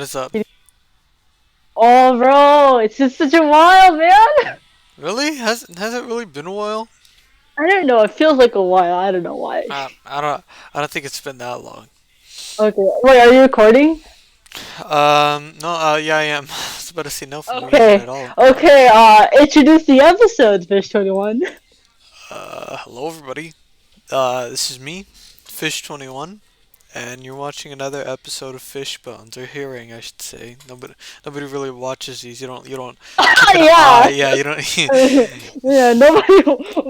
is up? Oh, bro, it's just such a while, man. Really? Has it really been a while? I don't know. It feels like a while. I don't know why. I don't think it's been that long. Okay. Wait, are you recording? No, yeah, I am. I was about to say no for me, not Okay. at all. Okay. Introduce the episode, Fish 21. Hello everybody. This is me, Fish21, and you're watching another episode of Fishbones, or hearing, I should say. Nobody really watches these. You don't keep an eye. Yeah. Yeah, you don't. Yeah. Nobody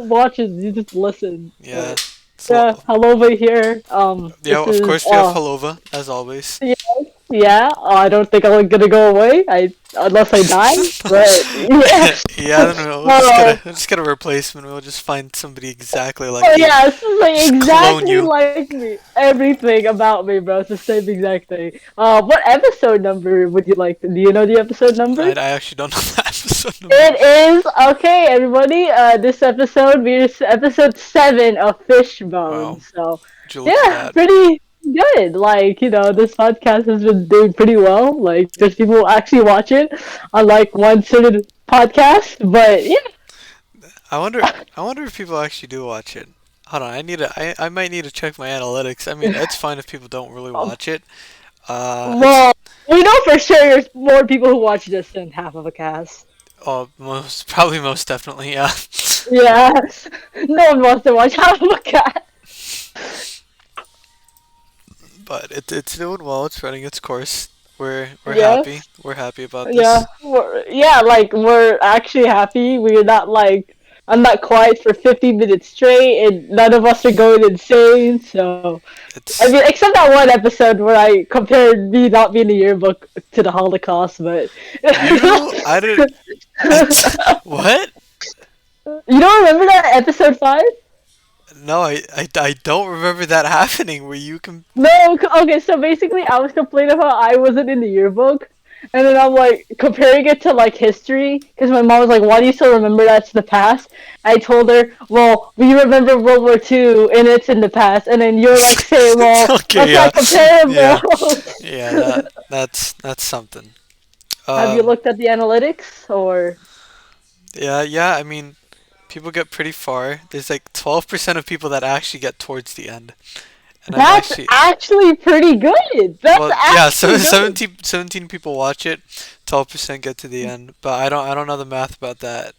watches. You just listen. Yeah, But it's yeah, howlova here. yeah. This Of is course, we have Howlova as always. yeah. Yeah. I don't think I'm gonna go away. Unless I die. But yeah. Yeah, I don't know. Uh, We'll just get a replacement. We'll just find somebody exactly Oh like you. yeah, this is like Just clone exactly you. like me. Everything about me, bro. It's the same exact thing. What episode number would you like? Do you know the episode number? I actually don't know the episode number. It is okay, everybody. This episode is episode 7 of Fishbone. Wow, So would you look at yeah, that? pretty good. Like this podcast has been doing pretty well. Like there's people who actually watch it, unlike one certain podcast. But yeah. I wonder. I wonder if people actually do watch it. Hold on, I might need to check my analytics. I mean, it's fine if people don't really watch it. It's Well, we know for sure there's more people who watch this than half of a cast. probably most definitely, yeah. Yeah, no one wants to watch half of a cast. But it's doing well. It's running its course. We're happy. Yes, We're happy about yeah, this. like we're actually happy. We're not like I'm not quiet for 50 minutes straight, and none of us are going insane. So I It's mean, except that one episode where I compared me not being a yearbook to the Holocaust, but you. I didn't. What? you don't remember that episode 5? No, I don't remember that happening. Where you can. No, okay, so basically I was complaining about I wasn't in the yearbook, and then I'm like comparing it to like history, because my mom was like, why do you still remember that's the past? I told her, well, we remember World War II and it's in the past, and then you're like saying, well, Okay, that's yeah, not yeah, comparable. yeah. That's something. Have you Um, looked at the analytics, or? yeah. I mean, people get pretty far. There's like 12% of people that actually get towards the end, and I'm That's actually actually pretty good. That's well, yeah. actually good. 17 people watch it. 12% get to the end, but I don't know the math about that.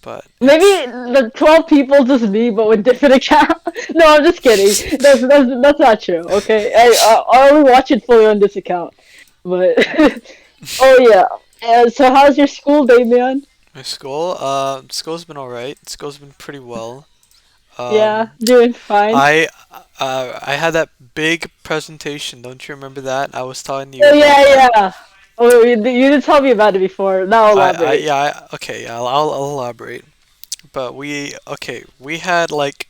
But Maybe it's the 12 people just me, but with different accounts. No, I'm just kidding. That's not true. Okay, I only watch it fully on this account. But oh yeah. So how's your school day, man? my school. School's been alright. School's been pretty well. Yeah, Um, doing fine. I I had that big presentation. Don't you remember that? I was telling you Oh about that. yeah, yeah. Oh, you did tell me about it before. Now elaborate. Okay, yeah, I'll elaborate. But we had like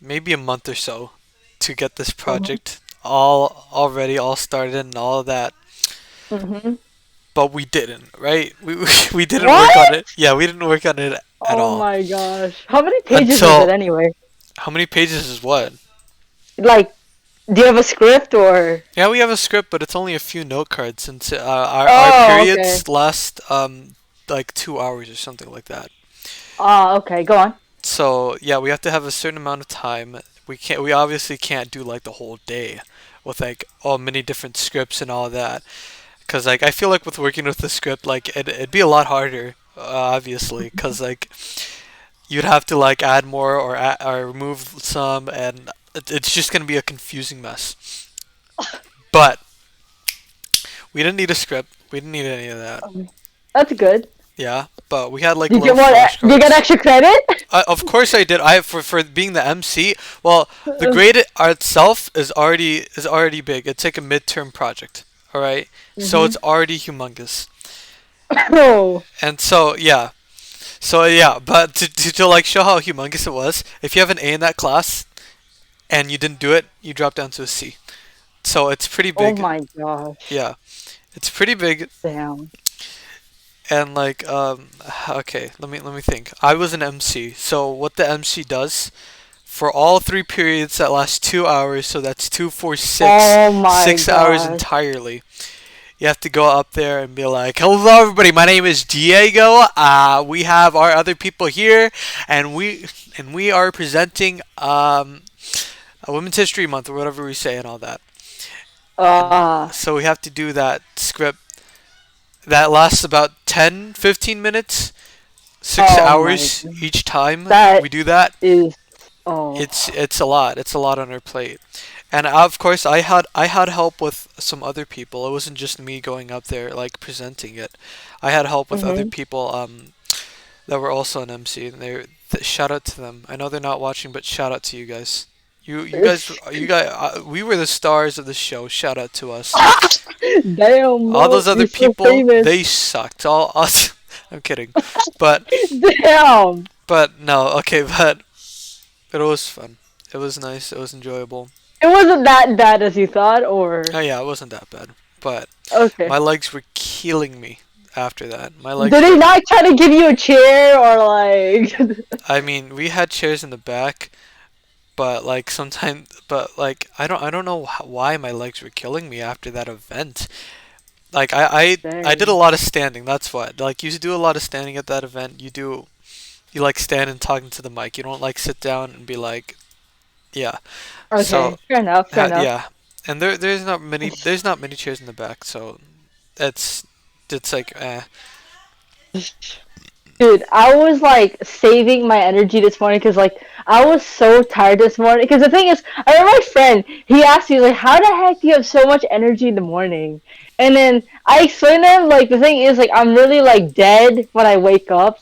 maybe a month or so to get this Mhm. project all started and all of that. Mhm. But we didn't, right? We didn't work on What? it. Yeah, we didn't work on it at Oh all my gosh. How many pages is it until anyway? how many pages is what? Like, do you have a script or? Yeah, we have a script, but it's only a few note cards since our Oh, okay. periods last like 2 hours or something like that. Okay. Go on. So yeah, we have to have a certain amount of time. We obviously can't do like the whole day with like all many different scripts and all that. Cause like I feel like with working with the script, like it'd be a lot harder, obviously, cause like you'd have to like add more or remove some, and it's just gonna be a confusing mess. But we didn't need a script. We didn't need any of that. That's good. Yeah, but we had like Do you little get more? Do you get flashcards. extra credit? Of course I did. I for being the MC. Well, the grade itself is already big. It's like a midterm project. All right, so Mhm. it's already humongous. Oh. And so yeah. But to like show how humongous it was, if you have an A in that class and you didn't do it, you drop down to a C. So it's pretty Oh big. my gosh. Yeah, it's pretty big. Damn. And like okay, let me think. I was an MC. So what the MC does for all three periods that last 2 hours. So that's two, four, six, Oh my 6 hours gosh. entirely. You have to go up there and be like, "Hello, everybody. My name is Diego. We have our other people here, and we are presenting a Women's History Month or whatever we say and all that." And Ah. so we have to do that script that lasts about 10, 15 minutes, six Oh my hours god. each time That we do that. is. Oh. It's a lot. It's a lot on our plate. And of course, I had help with some other people. It wasn't just me going up there like presenting it. I had help with other Mhm. people that were also an MC, and shout out to them. I know they're not watching, but shout out to you guys. We were the stars of the show. Shout out to us. Damn, All bro, those other you're so people, famous. they sucked. All us. I'm kidding, but Damn. no, okay, but it was fun. It was nice. It was enjoyable. It wasn't that bad as you thought, or Oh yeah, it wasn't that bad, but okay. my legs were killing me after that. My Did legs they were. not try to give you a chair or like? I mean, we had chairs in the back, but like sometimes, but like I don't know why my legs were killing me after that event. Like I did a Dang. lot of standing. That's what. Like you do a lot of standing at that event. You like stand and talking to the mic. You don't like sit down and be like, yeah. So Okay, fair enough. Fair enough. yeah, and there's not many chairs in the back, so it's it's like Dude, I was like saving my energy this morning because like I was so tired this morning. Because the thing is, I remember my friend. He asked me like, "How the heck do you have so much energy in the morning?" And then I explained to him like the thing is like I'm really like dead when I wake up.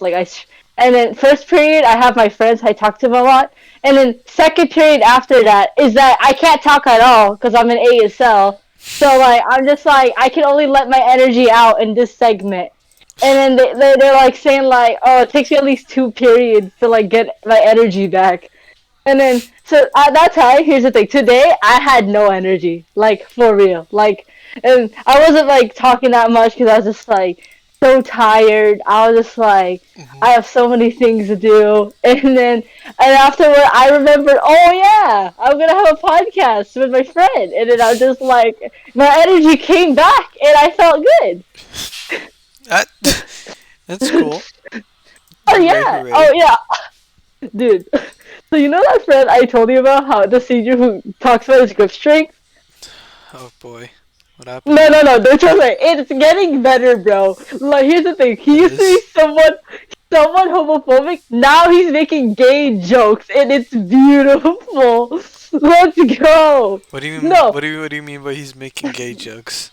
And then first period I have my friends. I talk to them a lot. And then second period after that is that I can't talk at all because I'm in ASL. So like I'm just like I can only let my energy out in this segment. And then they're like saying like, oh, it takes me at least two periods to like get my energy back. And then so at that time, here's the thing. Today I had no energy, like for real. Like, and I wasn't like talking that much because I was just like so tired. I was just like, mhm. I have so many things to do. And afterward, I remembered, oh yeah, I'm gonna have a podcast with my friend. And then I was just like, my energy came back, and I felt good. that that's cool. Oh Hooray, yeah, hooray! oh yeah, dude. So you know that friend I told you about, how the senior who talks about his grip strength? Oh boy, what happened No, no, now? no, no, trust me, it's getting better, bro. Like here's the thing, he It used to be is. somewhat homophobic. Now he's making gay jokes, and it's beautiful. Let's go. What do you mean? No, What do you mean by he's making gay jokes?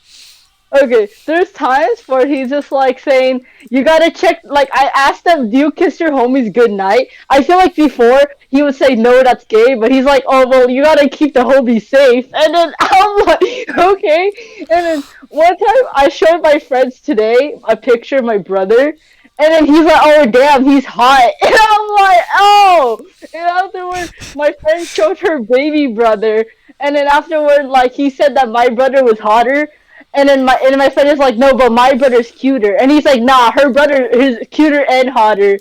okay, there's times where he's just like saying, you gotta check. Like, I asked him, do you kiss your homies goodnight? I feel like before he would say, no, that's gay, but he's like, oh, well, you gotta keep the homies safe. And then I'm like, okay. And then one time I showed my friends today a picture of my brother. And then he's like, oh, damn, he's hot. And I'm like, oh. And afterward, my friend showed her baby brother. And then afterward, like, he said that my brother was hotter. And my friend is like, no, but my brother's cuter. And he's like, nah, her brother is cuter and hotter.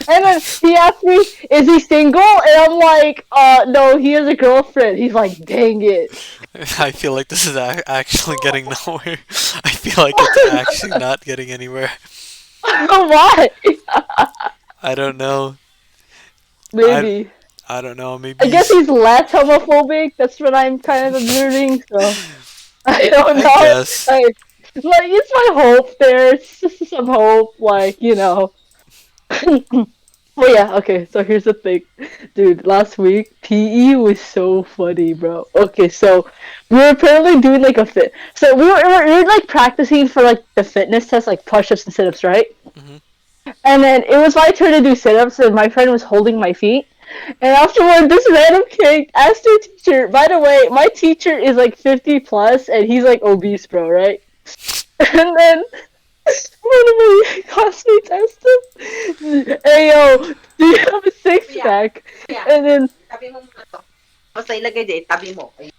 And then he asked me, is he single? And I'm like, no, he has a girlfriend. He's like, dang it. I feel like this is actually getting nowhere. I feel like it's actually not getting anywhere. Why? I don't know. I Maybe. I don't know. Maybe I guess he's. he's less homophobic. That's what I'm kind of observing. So I don't I know. guess. Like it's my hope there. It's just some hope. Like Well, yeah, okay, so here's the thing. Dude, last week, PE was so funny, bro. Okay, so we were apparently doing like a fit. So we were like practicing for like the fitness test, like push ups and sit ups, right? Hmm. And then it was my turn to do sit ups, and my friend was holding my feet. And afterward, this random kid asked her teacher, by the way, my teacher is like 50 plus, and he's like obese, bro, right? And then one of my classmates asked him, hey yo, do you have a six Kuya, pack? kuya, And then tabi mo muna to. Basta ilagay din, tabi mo. Ayun.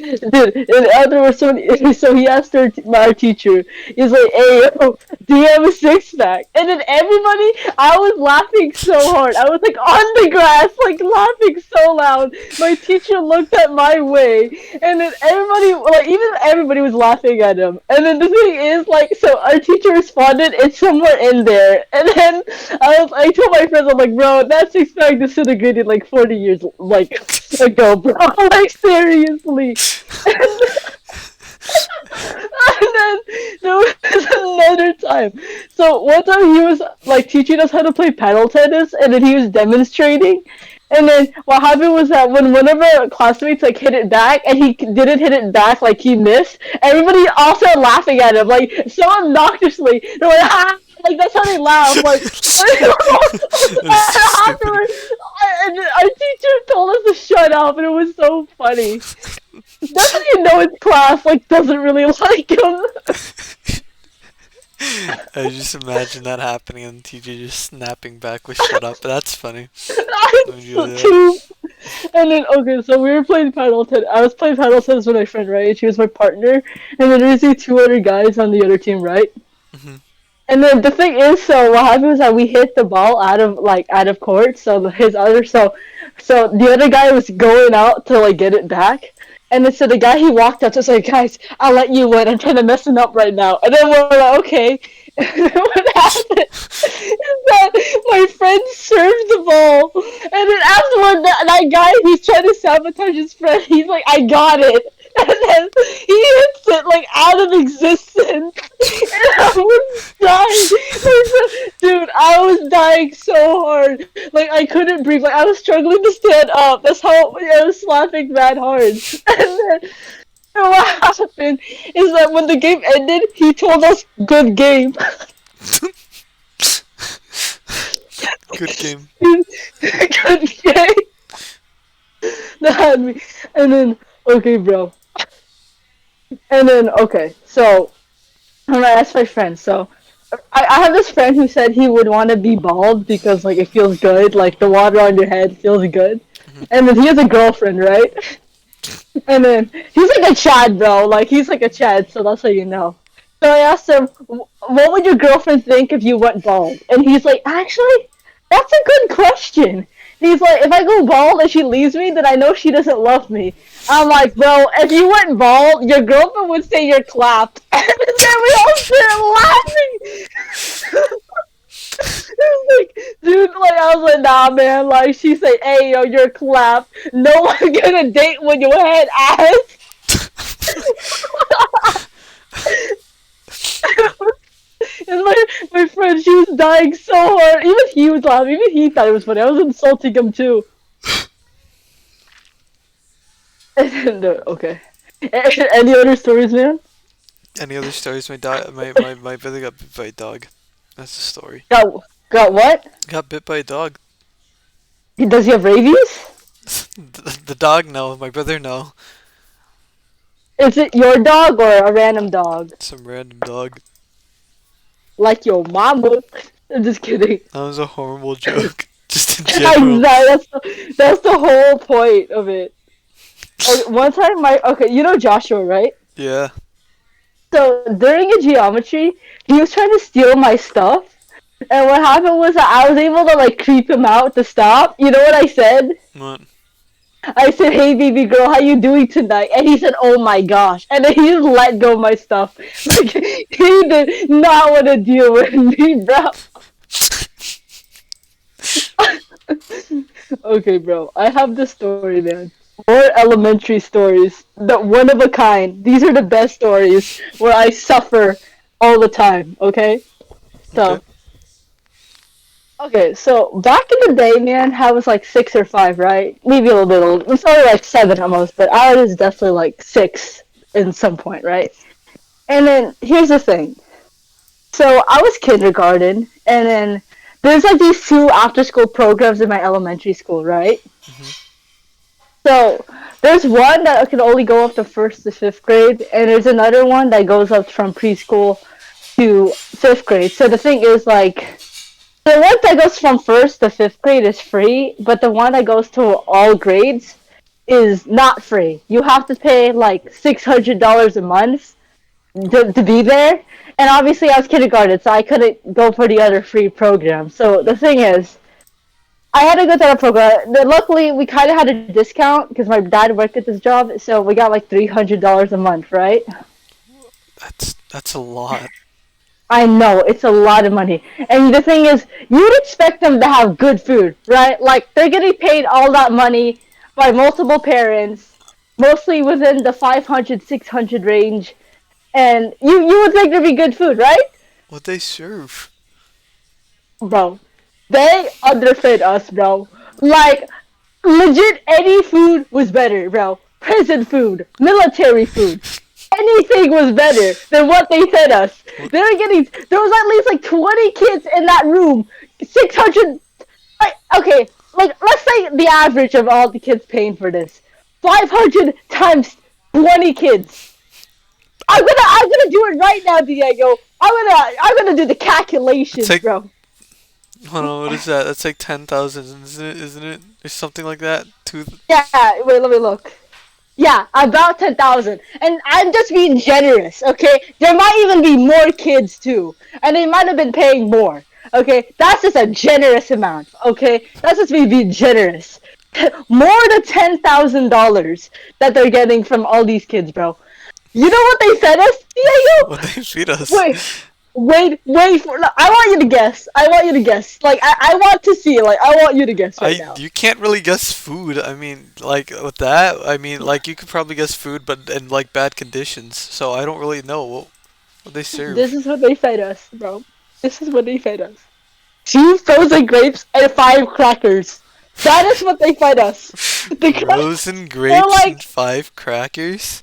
Dude, and afterwards, so he asked our teacher, he's like, "Hey, yo, do you have a six pack?" And then everybody, I was laughing so hard. I was like on the grass, like laughing so loud. My teacher looked at my way, and then everybody, like even everybody was laughing at him. And then the thing is, like, so our teacher responded, "It's somewhere in there." And then I told my friends, I'm like, "Bro, that six pack disintegrated like 40 years, like ago, bro. Like seriously." And then there was another time. So one time he was like teaching us how to play paddle tennis, and then he was demonstrating. And then what happened was that when one of our classmates like hit it back, and he didn't hit it back, like he missed, everybody also laughing at him like so obnoxiously. They're like, "Ha!" Like that's how they laugh. Like That's so stupid. afterwards, and our teacher told us to shut up, and it was so funny. Doesn't even know his class like doesn't really like him. I just imagine that happening and TJ just snapping back with "shut up." That's funny. Let me do So that. too. And then okay, so we were playing paddle tennis. I was playing paddle tennis with my friend, right? She was my partner, and then there's these two other guys on the other team, right? Hmm. And then the thing is, so what happened was that we hit the ball out of court. So so the other guy was going out to like get it back. And then so the guy he walked up to say, "Guys, I'll let you win. I'm trying to mess him up right now." And then we're like, "Okay." And then what happened is that my friend served the ball, and then afterward, that guy he's trying to sabotage his friend. He's like, "I got it," and then he hits it like out of existence, and I was dying. Dude, I was dying so hard. Like I couldn't breathe. Like I was struggling to stand up. That's how I was laughing mad hard. And then what happened is that when the game ended, he told us good game. Good game. Good game. That had me. And then okay, bro. And then okay, so I'm gonna ask my friend. So I have this friend who said he would want to be bald because like it feels good, like the water on your head feels good. Hmm. And then he has a girlfriend, right? And then he's like a Chad, bro. Like he's like a Chad, so that's how you know. So I asked him, "What would your girlfriend think if you went bald?" And he's like, "Actually, that's a good question." He's like, "If I go bald and she leaves me, then I know she doesn't love me." I'm like, "Bro, if you went bald, your girlfriend would say you're clapped." And then we all started laughing. It was like, dude, like I was like, "Nah, man." Like she said, "Hey, yo, you're clapped. No one's gonna date when your head ass." And my friend, she was dying so hard. Even he was laughing. Even he thought it was funny. I was insulting him too. No, okay. Any other stories, man? Any other stories? My brother got bit by a dog. That's the story. Got what? Got bit by a dog. Does he have rabies? The dog, no. My brother, no. Is it your dog or a random dog? Some random dog. Like your mama? I'm just kidding. That was a horrible joke. Just in Exactly. general. That's the whole point of it. One time, you know Joshua, right? Yeah. So during a geometry, he was trying to steal my stuff, and what happened was that I was able to like creep him out to stop. You know what I said? What? I said, "Hey, baby girl, how you doing tonight?" And he said, "Oh my gosh!" And then he just let go of my stuff. Like he did not want to deal with me, bro. Okay, bro. I have this story, man. More elementary stories. The one of a kind. These are the best stories where I suffer all the time, okay? Okay. So, okay, so back in the day, man, I was like 6 or 5, right? Maybe a little bit old. It's only like 7 almost, but I was definitely like 6 in some point, right? And then here's the thing. So I was kindergarten, and then there's like these two after school programs in my elementary school, right? Hmm. So there's one that can only go up to first to fifth grade, and there's another one that goes up from preschool to fifth grade. So the thing is, like, the one that goes from first to fifth grade is free, but the one that goes to all grades is not free. You have to pay like $600 a month to be there. And obviously, I was kindergarten, so I couldn't go for the other free program. So the thing is, I had to go to that program. Luckily, we kind of had a discount because my dad worked at this job, so we got like $300 a month, right? That's a lot. I know it's a lot of money, and the thing is, you'd expect them to have good food, right? Like they're getting paid all that money by multiple parents, mostly within the 500, 600 range, and you would think there'd be good food, right? What they serve? Bro, they underfed us, bro. Like, legit, any food was better, bro. Prison food, military food, anything was better than what they fed us. What? They were getting, there was at least like 20 kids in that room. 600, like, okay, like, let's say the average of all the kids paying for this. 500 times 20 kids. I'm gonna do it right now, Diego. I'm gonna do the It's calculations, like, bro. hold on, what is that? That's like 10,000, isn't it? Isn't it? Or something like that. Two. Yeah, wait, let me look. Yeah, about 10,000. And I'm just being generous, okay? There might even be more kids too. And they might have been paying more. Okay? That's just a generous amount, okay? That's just me being generous. More than $10,000 that they're getting from all these kids, bro. You know what they fed us, Diego? What they feed us? Wait for. I want you to guess. I want you to guess. Like I want to see. Like I want you to guess right now. You can't really guess food. I mean, like with that, I mean, like you could probably guess food, but in like bad conditions. So I don't really know what they This serve. is what they fed us, bro. This is what they fed us. 2 frozen grapes and 5 crackers. That is what they fed us. Frozen They're grapes and like 5 crackers,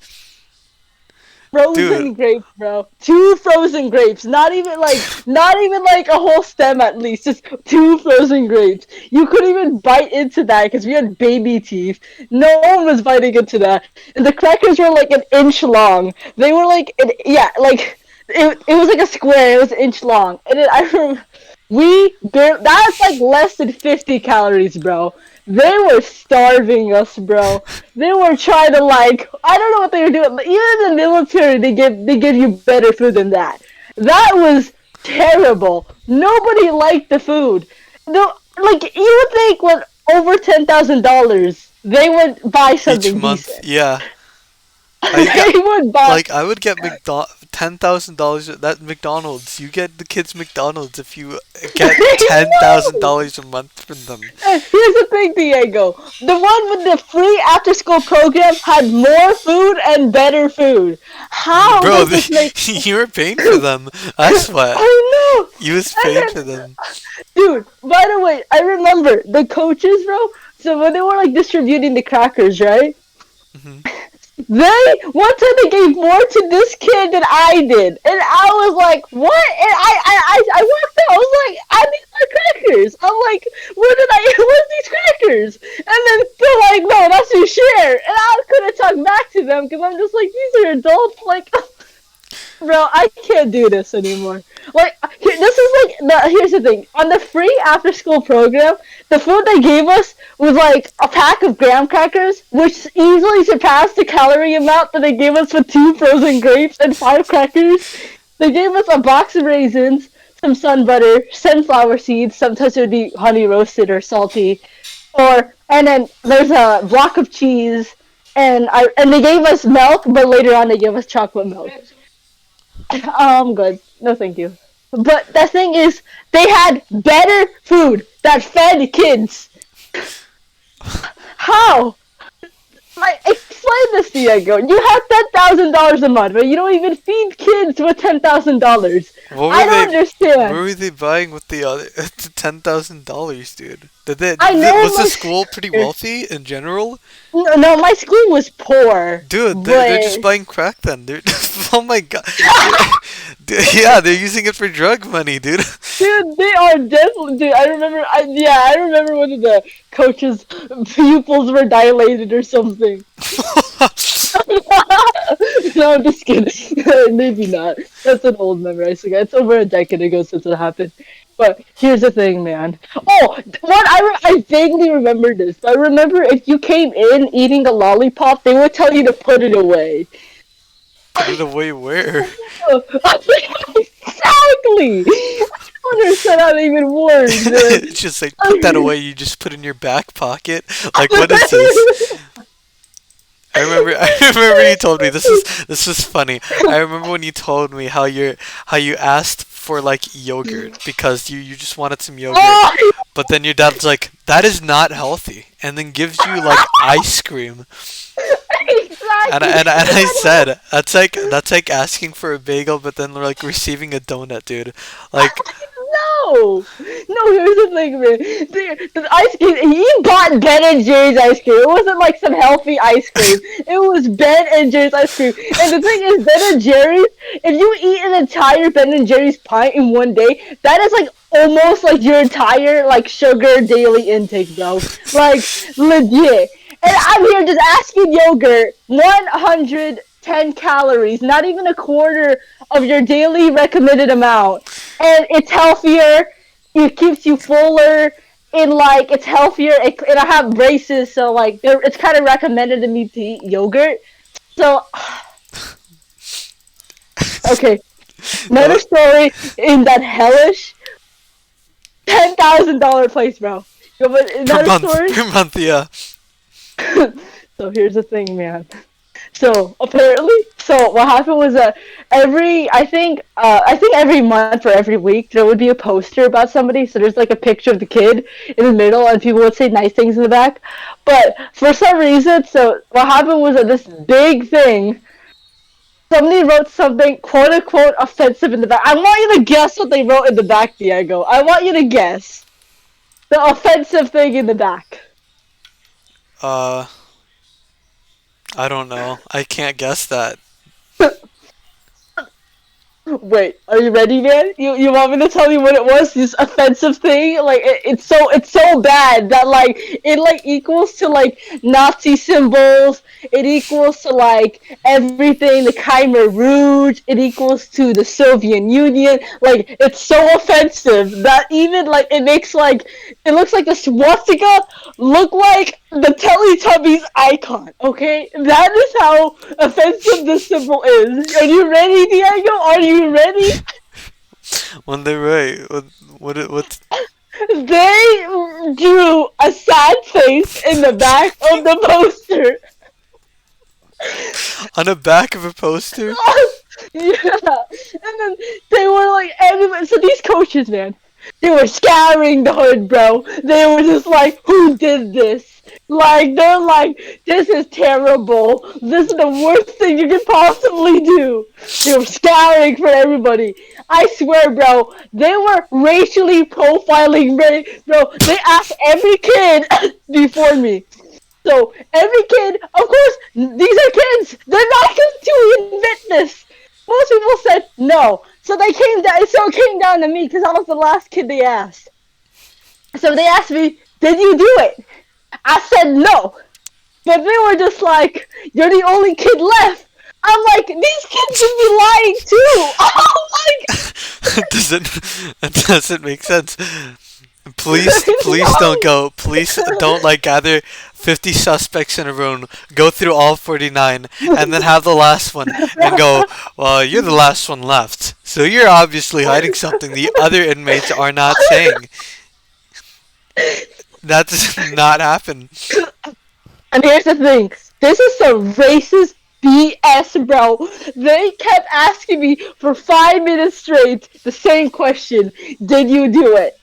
dude. frozen grapes, bro. 2 frozen grapes. Not even like a whole stem at least. Just 2 frozen grapes. You couldn't even bite into that because we had baby teeth. No one was biting into that. And the crackers were like an inch long. They were like, yeah, like it was like a square. It was an inch long. And I remember that's like less than 50 calories, bro. They were starving us, bro. They were trying to like I don't know what they were doing. But even in the military, they give you better food than that. That was terrible. Nobody liked the food. No, like you would think with over $10,000, they would buy Each something month, decent. yeah. They would buy. I would get $10,000 at McDonald's. You get the kids McDonald's if you get $10,000 a month from them. Here's the thing, Diego. The one with the free after-school program had more food and better food. How Bro, does this make? you were paying for them. That's what. I know. You was And paying for then, them. dude. By the way, I remember the coaches, bro. So when they were like distributing the crackers, right? Hmm. One time they gave more to this kid than I did, and I was like, "What?" And I walked out. I was like, "I need my crackers." I'm like, Where's these crackers?" And then they're like, "No, that's your share." And I couldn't talk back to them because I'm just like, "These are adults." Like, bro, I can't do this anymore. Like, this is like, here's the thing. On the free after-school program, the food they gave us was like a pack of graham crackers, which easily surpassed the calorie amount that they gave us for 2 frozen grapes and 5 crackers. They gave us a box of raisins, some sun butter, sunflower seeds, sometimes it would be honey roasted or salty, and then there's a block of cheese, and they gave us milk, but later on they gave us chocolate milk. I'm good. No, thank you. But the thing is, they had better food that fed kids. How? Like, explain this, Diego. You have $10,000 a month, but you don't even feed kids with $10,000. I don't What understand. were they buying with the other the $10,000, dude? I know Was the my school pretty wealthy in general? no, my school was poor, Dude, they're just but buying crack then. They're oh my god. Yeah, they're using it for drug money, dude. dude, they are definitely. Dude, I remember one of the coaches' pupils were dilated or something. No, I'm just kidding. Maybe not. That's an old memory. I forget. It's over a decade ago since it happened. But here's the thing, man. Oh, I vaguely remember this. I remember if you came in eating a lollipop, they would tell you to put it away. Put it away where? Exactly. I don't understand how that even works, man. It's just like put that away. You just put in your back pocket. Like what is this? I remember. I remember you told me this is funny. I remember when you told me how you asked for like yogurt because you just wanted some yogurt, Oh, but then your dad's like that is not healthy, and then gives you like ice cream. exactly. And I said that's like asking for a bagel, but then like receiving a donut, dude. Like No, no. Here's the thing, man. The ice cream. He bought Ben and Jerry's ice cream. It wasn't like some healthy ice cream. It was Ben and Jerry's ice cream. And the thing is, Ben and Jerry's. If you eat an entire Ben and Jerry's pint in one day, that is like almost like your entire like sugar daily intake, bro. Like legit. And I'm here just asking yogurt 110 calories, not even a quarter of your daily recommended amount. And it's healthier, it keeps you fuller, and like it's healthier, and I have braces, so like it's kind of recommended to me to eat yogurt. So, okay, another no, story in that hellish $10,000 place, bro. You want per another month, story? per month, yeah. So here's the thing, man. So apparently, so what happened was that I think every month or every week there would be a poster about somebody. So there's like a picture of the kid in the middle, and people would say nice things in the back. But for some reason, so what happened was that this big thing, somebody wrote something quote unquote offensive in the back. I want you to guess what they wrote in the back, Diego. I want you to guess the offensive thing in the back. Uh, I don't know. I can't guess that. Wait, are you ready, man? You want me to tell you what it was? This offensive thing, like it's so bad that like it like equals to like Nazi symbols. It equals to like everything, the Khmer Rouge. It equals to the Soviet Union. Like it's so offensive that even like it makes like it looks like the swastika look like the Teletubbies icon. Okay, that is how offensive this symbol is. Are you ready, Diego? Are you ready? When they write, what They drew a sad face in the back of the poster. on the back of a poster? Yeah, and then they were like, everybody. So these coaches, man, they were scouring the hood, bro. They were just like, who did this? Like, they're like, this is terrible. This is the worst thing you could possibly do. They were scouring for everybody. I swear, bro, they were racially profiling, bro. They asked every kid before me. So every kid, of course, these are kids. They're not going to invent this. Most people said no. So they came down. So it came down to me because I was the last kid they asked. So they asked me, "Did you do it?" I said no. But they were just like, "You're the only kid left." I'm like, these kids should be lying too. Oh my That doesn't make sense. Please don't no. go. Please don't like gather 50 suspects in a room, go through all 49, and then have the last one and go, well, you're the last one left. So you're obviously hiding something the other inmates are not saying. That does not happen. And here's the thing. This is some racist BS, bro. They kept asking me for 5 minutes straight the same question. Did you do it?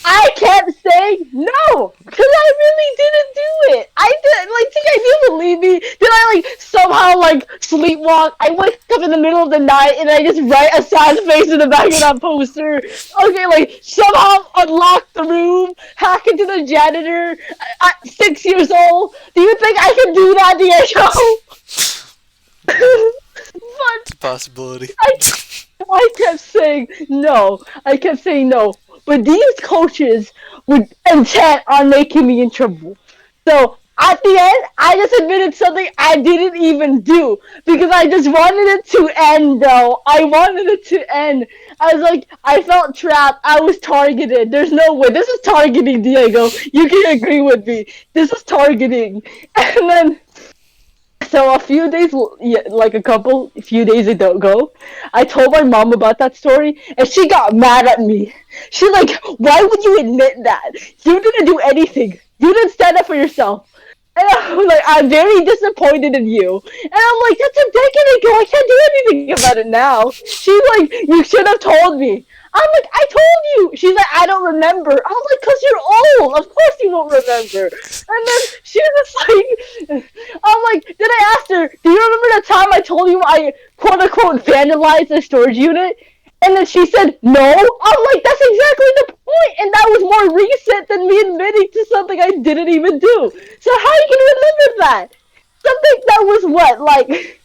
I kept saying no, because I really didn't do it. I did, like, think I didn't believe me? Did I, like, somehow, like, sleepwalk? I wake up in the middle of the night and I just write a sad face in the back of that poster. Okay, like, somehow unlock the room, hack into the janitor at 6 years old. Do you think I can do that, Diego? It's a possibility. I kept saying no. I kept saying no. But these coaches were intent on making me in trouble. So at the end, I just admitted something I didn't even do because I just wanted it to end, bro. I wanted it to end. I was like, I felt trapped. I was targeted. There's no way. This is targeting, Diego. You can agree with me. This is targeting. And then, so a few days, yeah, like a few days ago, I told my mom about that story, and she got mad at me. She's like, "Why would you admit that? You didn't do anything. You didn't stand up for yourself." And I'm like, I'm very disappointed in you. And I'm like, that's a decade ago. I can't do anything about it now. She's like, you should have told me. I'm like, I told you. She's like, I don't remember. I'm like, because you're old. Of course you won't remember. And then she was like, I'm like, then I asked her, do you remember that time I told you I quote unquote vandalized the storage unit? And then she said, no. I'm like, that's exactly the point. And that was more recent than me admitting to something I didn't even do. So how you can remember that? Something that was what, like,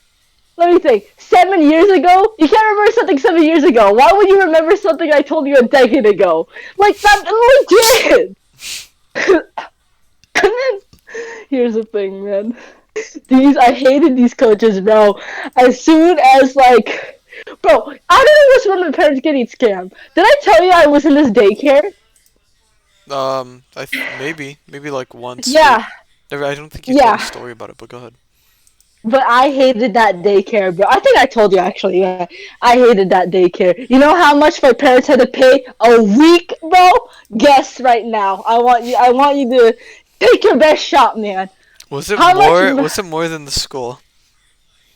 let me think, 7 years ago? You can't remember something 7 years ago. Why would you remember something I told you a decade ago? Like, that legit. And then, here's the thing, man. I hated these coaches, bro. As soon as, like, bro, I don't know what's wrong with my parents getting scammed. Did I tell you I was in this daycare? Maybe like once, but Yeah, I don't think you told a yeah. story about it. But go ahead. But I hated that daycare, bro. I think I told you actually. Yeah, I hated that daycare. You know how much my parents had to pay a week, bro? Guess right now. I want you to take your best shot, man. Was it How much? more? Was it more than the school?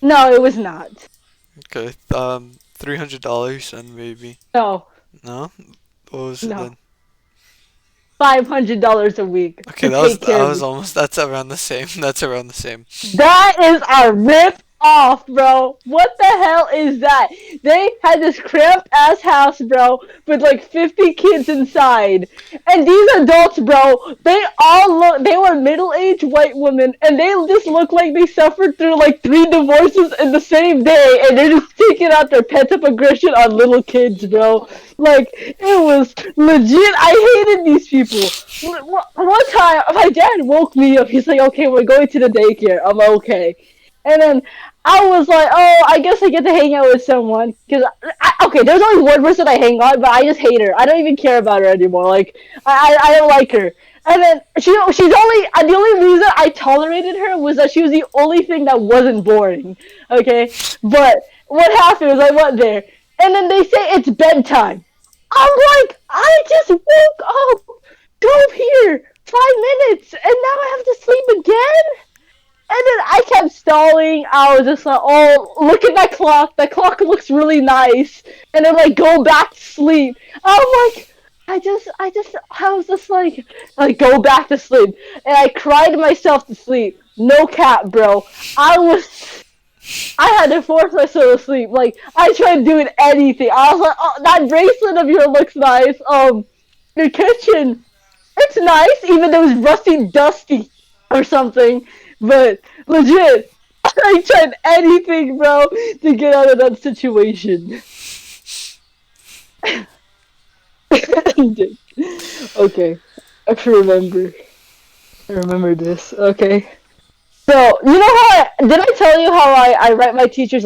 No, it was not. Okay. $300 and maybe. No, No. What was it no. then? $500 a week Okay, to that was take care that of was me. almost. That's around the same. That's around the same. That is a rip off, bro. What the hell is that? They had this cramped ass house, bro, with like 50 kids inside. And these adults, bro, they were middle-aged white women, and they just look like they suffered through like 3 divorces in the same day, and they're just taking out their pent-up aggression on little kids, bro. Like, it was legit. I hated these people. One time, my dad woke me up. He's like, okay, we're going to the daycare. I'm like, okay. And then I was like, oh, I guess I get to hang out with someone. Okay, there's only one person I hang on, but I just hate her. I don't even care about her anymore. Like, I don't like her. And then the only reason I tolerated her was that she was the only thing that wasn't boring. Okay? But what happened was I went there, and then they say it's bedtime. I'm like, I just woke up, drove here 5 minutes, and now I have to sleep again? And then I kept stalling. I was just like, oh, look at that clock. That clock looks really nice. And then, like, go back to sleep. I'm like, I was just like, go back to sleep. And I cried myself to sleep. No cap, bro. I had to force myself to sleep. Like, I tried doing anything. I was like, oh, that bracelet of yours looks nice. Your kitchen, it's nice, even though it's rusty, dusty, or something. But legit, I tried anything, bro, to get out of that situation. Okay, I can remember. I remember this. Okay. So you know how did I tell you how I write my teacher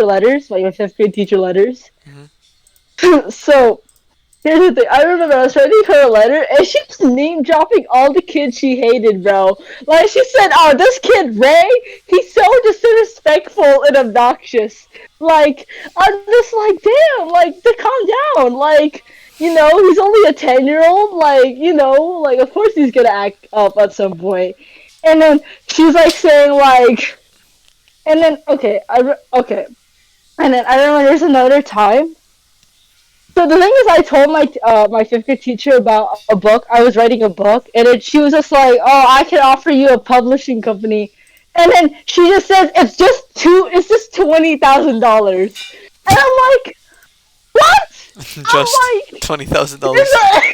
letters, like my fifth grade teacher letters? Hmm. So here's the thing. I remember I was writing her a letter, and she was name dropping all the kids she hated, bro. Like she said, "Oh, this kid Ray, he's so disrespectful and obnoxious." Like I'm just like, damn, like to calm down. Like he's only a 10-year-old. Like like of course he's gonna act up at some point. And then she's like saying like, and then okay, and then I remember there's another time. So the thing is, I told my fifth grade teacher about a book. I was writing a book, and then she was just like, "Oh, I can offer you a publishing company," and then she just says it's just $20,000, and I'm like, "What?" I'm Just like, $20,000. this guy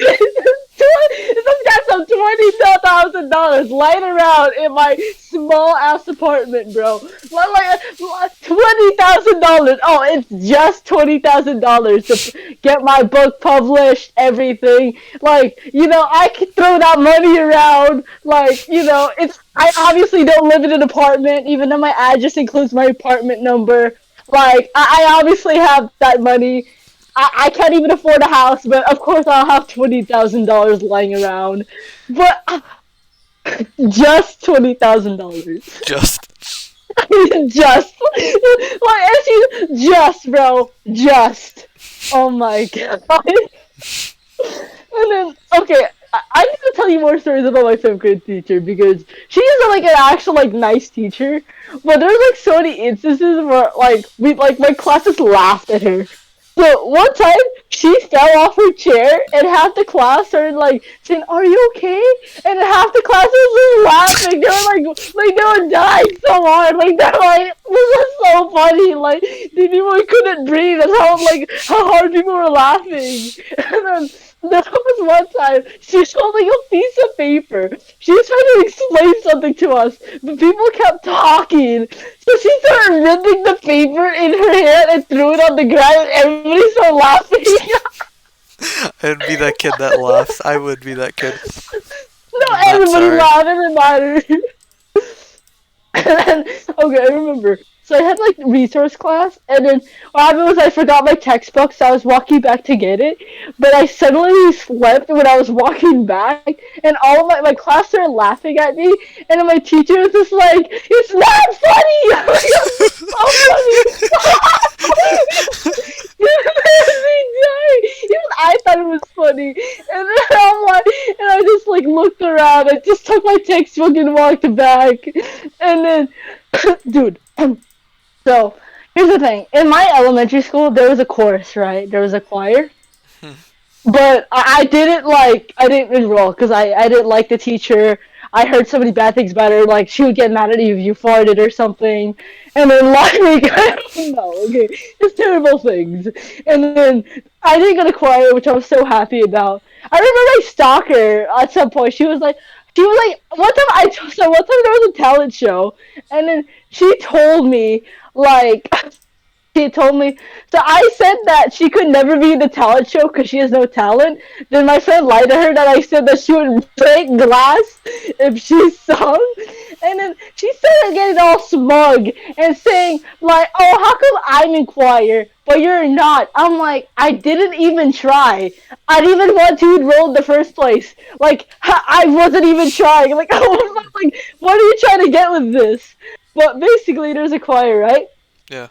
some $20,000 lying around in my small ass apartment, bro. Like $20,000. Oh, it's just $20,000 to get my book published. Everything, like, I could throw that money around. Like, it's. I obviously don't live in an apartment, even though my address includes my apartment number. Like, I obviously have that money. I can't even afford a house, but of course I'll have $20,000 lying around. But just $20,000. Just. Just like just, bro, just. Oh my god. And then, okay, I need to tell you more stories about my fifth grade teacher because she is like an actual like nice teacher, but there's like so many instances where like my classes laughed at her. So one time she fell off her chair and half the class started like saying, "Are you okay?" And half the class was just laughing. They were like they were dying so hard. Like they're like, "This is so funny." Like the people couldn't breathe. That's how hard people were laughing. And then there was one time she was holding a piece of paper. She was trying to explain something to us, but people kept talking. So she started ripping the paper in her hand and threw it on the ground, and everybody started laughing. I'd be that kid that laughs. I would be that kid. No, I'm not everybody sorry. laughed. It didn't matter. And then, okay, I remember. So I had like resource class, and then what happened was I forgot my textbook, so I was walking back to get it. But I suddenly slept when I was walking back, and all of my class started laughing at me, and then my teacher was just like, "It's not funny!" It's so funny! Even I thought it was funny, and then I just like looked around, I just took my textbook and walked back, and then, dude. So, here's the thing. In my elementary school, there was a chorus, right? There was a choir. But I didn't enroll because I didn't like the teacher. I heard so many bad things about her, like she would get mad at you if you farted or something. And then like, I don't know, okay, just terrible things. And then I didn't go to choir, which I was so happy about. I remember my stalker at some point. She was like, one time there was a talent show, and then she told me, like, she told me, so I said that she could never be in the talent show because she has no talent. Then my friend lied to her that I said that she would break glass if she sung. And then she started getting all smug and saying, like, "Oh, how come I'm in choir, but you're not?" I'm like, I didn't even try. I didn't even want to enroll in the first place. Like, I wasn't even trying. Like, I was like, what are you trying to get with this? But basically, there's a choir, right? Yeah.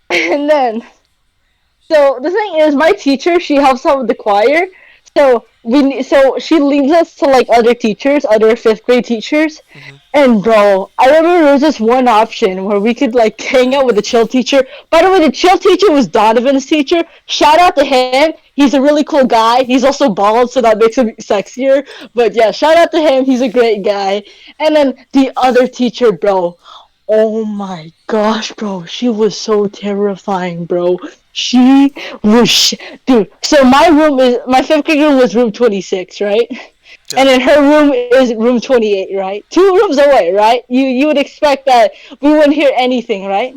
And then, so the thing is, my teacher, she helps out with the choir. So she leads us to like other teachers, other fifth grade teachers. And bro, I remember there was this one option where we could like hang out with the chill teacher. By the way, the chill teacher was Donovan's teacher. Shout out to him. He's a really cool guy. He's also bald, so that makes him sexier. But yeah, shout out to him. He's a great guy. And then the other teacher, bro. Oh my gosh, bro. She was so terrifying, bro. She was, dude. So my fifth grade room was room 26, right? Yeah. And then her room is room 28, right? 2 rooms away, right? You would expect that we wouldn't hear anything, right?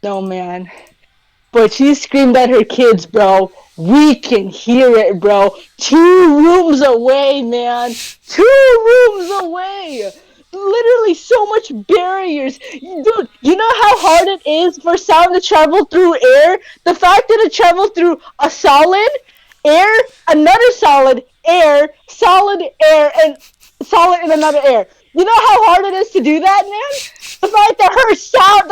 No, man. But she screamed at her kids, bro. We can hear it, bro. 2 rooms away, man. 2 rooms away. Literally so much barriers. Dude, you know how hard it is for sound to travel through air? The fact that it traveled through a solid, air, another solid, air, and solid and another air. You know how hard it is to do that, man? The fact that her sound,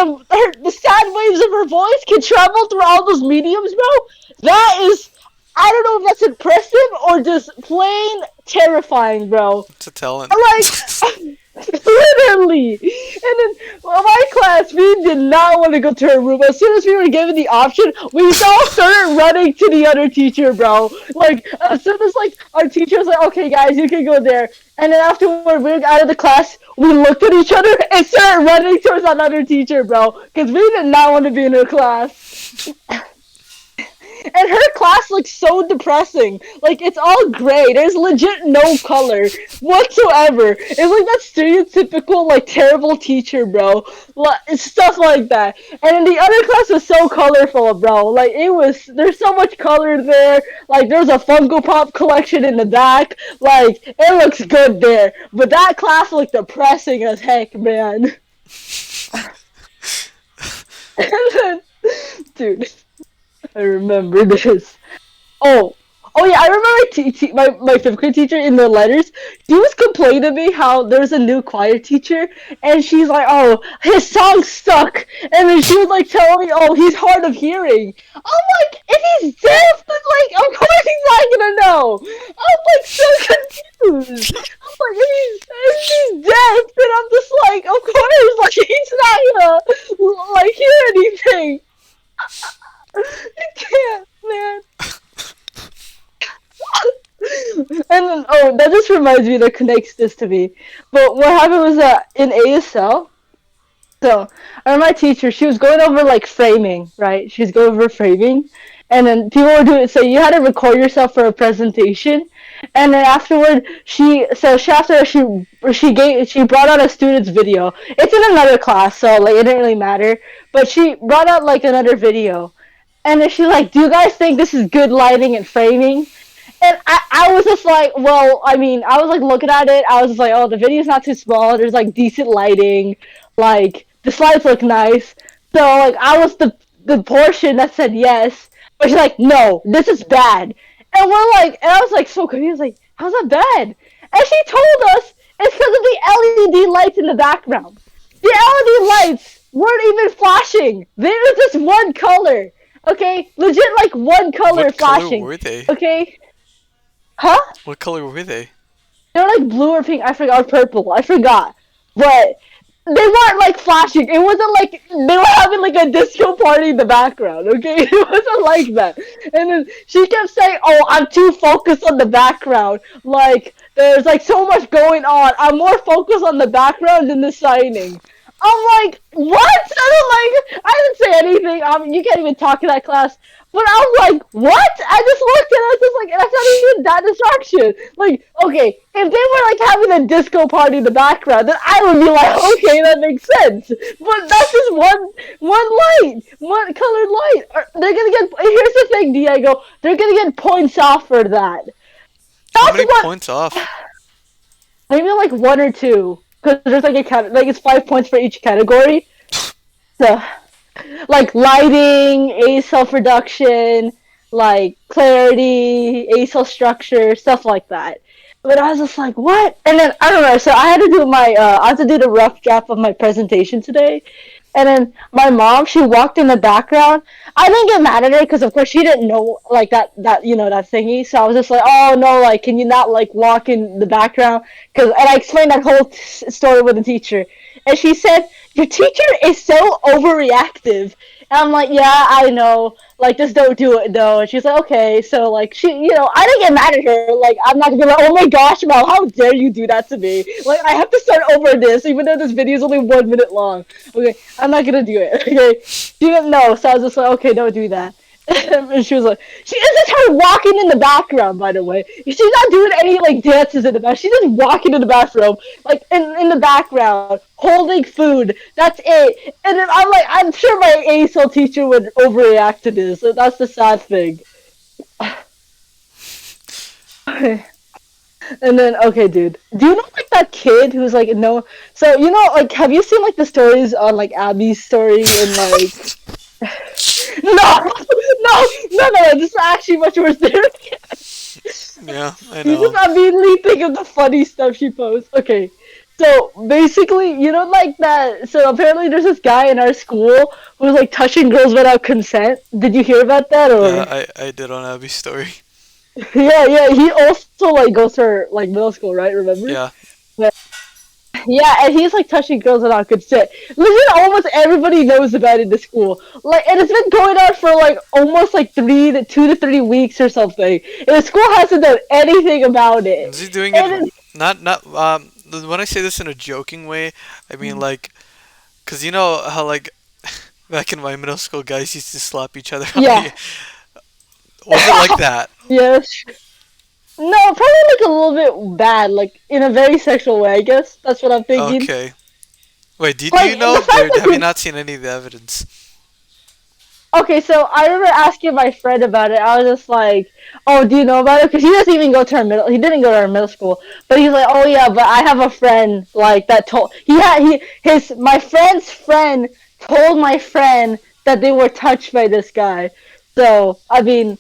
the sound waves of her voice can travel through all those mediums, bro. That is, I don't know if that's impressive or just plain terrifying, bro. It's a talent. Like, literally. And then my class, we did not want to go to her room. As soon as we were given the option, we all started running to the other teacher, bro. Like, as soon as like our teacher was like, "Okay, guys, you can go there." And then afterward, we were out of the class. We looked at each other and started running towards another teacher, bro, because we did not want to be in her class. And her class looks so depressing. Like it's all gray. There's legit no color whatsoever. It's like that stereotypical like terrible teacher, bro. Stuff like that. And then the other class was so colorful, bro. Like it was. There's so much color there. Like there's a Funko Pop collection in the back. Like it looks good there. But that class looked depressing as heck, man. And then, dude, I remember this. Oh, oh yeah, I remember my fifth grade teacher in the letters. She was complaining to me how there's a new choir teacher, and she's like, "Oh, his songs suck," and then she was like telling me, "Oh, he's hard of hearing." I'm like, if he's deaf, then like, of course he's not gonna know. I'm like so confused. I'm like, if he's deaf, then I'm just like, of course, like he's not gonna like hear anything. You can't, man. And then, oh, that just reminds me, that connects this to me. But what happened was that in ASL, so I remember my teacher, she was going over like framing, right? She was going over framing, and then people were doing. So you had to record yourself for a presentation, and then afterward, she brought out a student's video. It's in another class, so like it didn't really matter. But she brought out like another video, and then she's like, "Do you guys think this is good lighting and framing?" And I was just like, well, I mean, I was like looking at it. I was just like, oh, the video's not too small. There's like decent lighting. Like the slides look nice. So like I was the portion that said yes. But she's like, no, this is bad. And we're like, and I was like so confused. Like, how's that bad? And she told us it's because of the LED lights in the background. The LED lights weren't even flashing. They were just one color. Okay, legit like one color What color flashing. were they? Okay. Huh? What color were they? They were like blue or pink. I forgot. Or purple. I forgot. But they weren't like flashing. It wasn't like they were having like a disco party in the background. Okay, it wasn't like that. And then she kept saying, "Oh, I'm too focused on the background. Like there's like so much going on. I'm more focused on the background than the signing." I'm like, what? I don't like. I didn't say anything. You can't even talk in that class. But I'm like, what? I just looked and I was just like, that's not even that distraction. Like, okay, if they were like having a disco party in the background, then I would be like, okay, that makes sense. But that's just one light, one colored light. They're gonna get. Here's the thing, Diego. They're gonna get points off for that. How That's many what. points off? Maybe like one or two, because there's like like it's 5 points for each category. So like lighting, A self reduction, like clarity, A cell structure, stuff like that. But I was just like, what? And then I don't know. So I had to do I had to do the rough draft of my presentation today. And then my mom, she walked in the background. I didn't get mad at her because, of course, she didn't know like that that thingy. So I was just like, oh no, like, can you not like walk in the background? And I explained that whole story with the teacher, and she said, your teacher is so overreactive. And I'm like, yeah, I know. Like, just don't do it, though. And she's like, okay. So, like, I didn't get mad at her. Like, I'm not gonna be like, oh my gosh, Mel, how dare you do that to me? Like, I have to start over this, even though this video is only 1 minute long. Okay, I'm not gonna do it. Okay, she didn't know, so I was just like, okay, don't do that. And she was like, this is her walking in the background, by the way. She's not doing any like dances in the back. She's just walking in the bathroom, like in the background, holding food. That's it. And then I'm like, I'm sure my ASL teacher would overreact to this. So that's the sad thing. And then, okay, dude, do you know like that kid who's like no? So you know, like, have you seen like the stories on like Abby's story and like? No, no, this is actually much worse than Yeah, I you know. just immediately think of the funny stuff she posts. Okay, so basically, you know, like that. So apparently, there's this guy in our school who's like touching girls without consent. Did you hear about that? Yeah, Or I did on Abby's story. yeah. He also like goes to like middle school, right? Remember? Yeah. Yeah, and he's like touching girls without consent. Legit, almost everybody knows about it in the school. Like, and it's been going on for like almost like 2 to 3 weeks or something. And the school hasn't done anything about it. Is he doing it And not when I say this in a joking way, I mean like, cause you know how like back in my middle school guys used to slap each other on yeah, Was it like that? Yes. No, probably like a little bit bad, like in a very sexual way. I guess that's what I'm thinking. Okay. Wait, do Like you know? the fact Or that have you not seen any of the evidence? okay, so I remember asking my friend about it. I was just like, "Oh, do you know about it?" Because he doesn't even go to our middle. He didn't go to our middle school, but he's like, "Oh yeah, but I have a friend like that told his my friend's friend told my friend that they were touched by this guy." So I mean,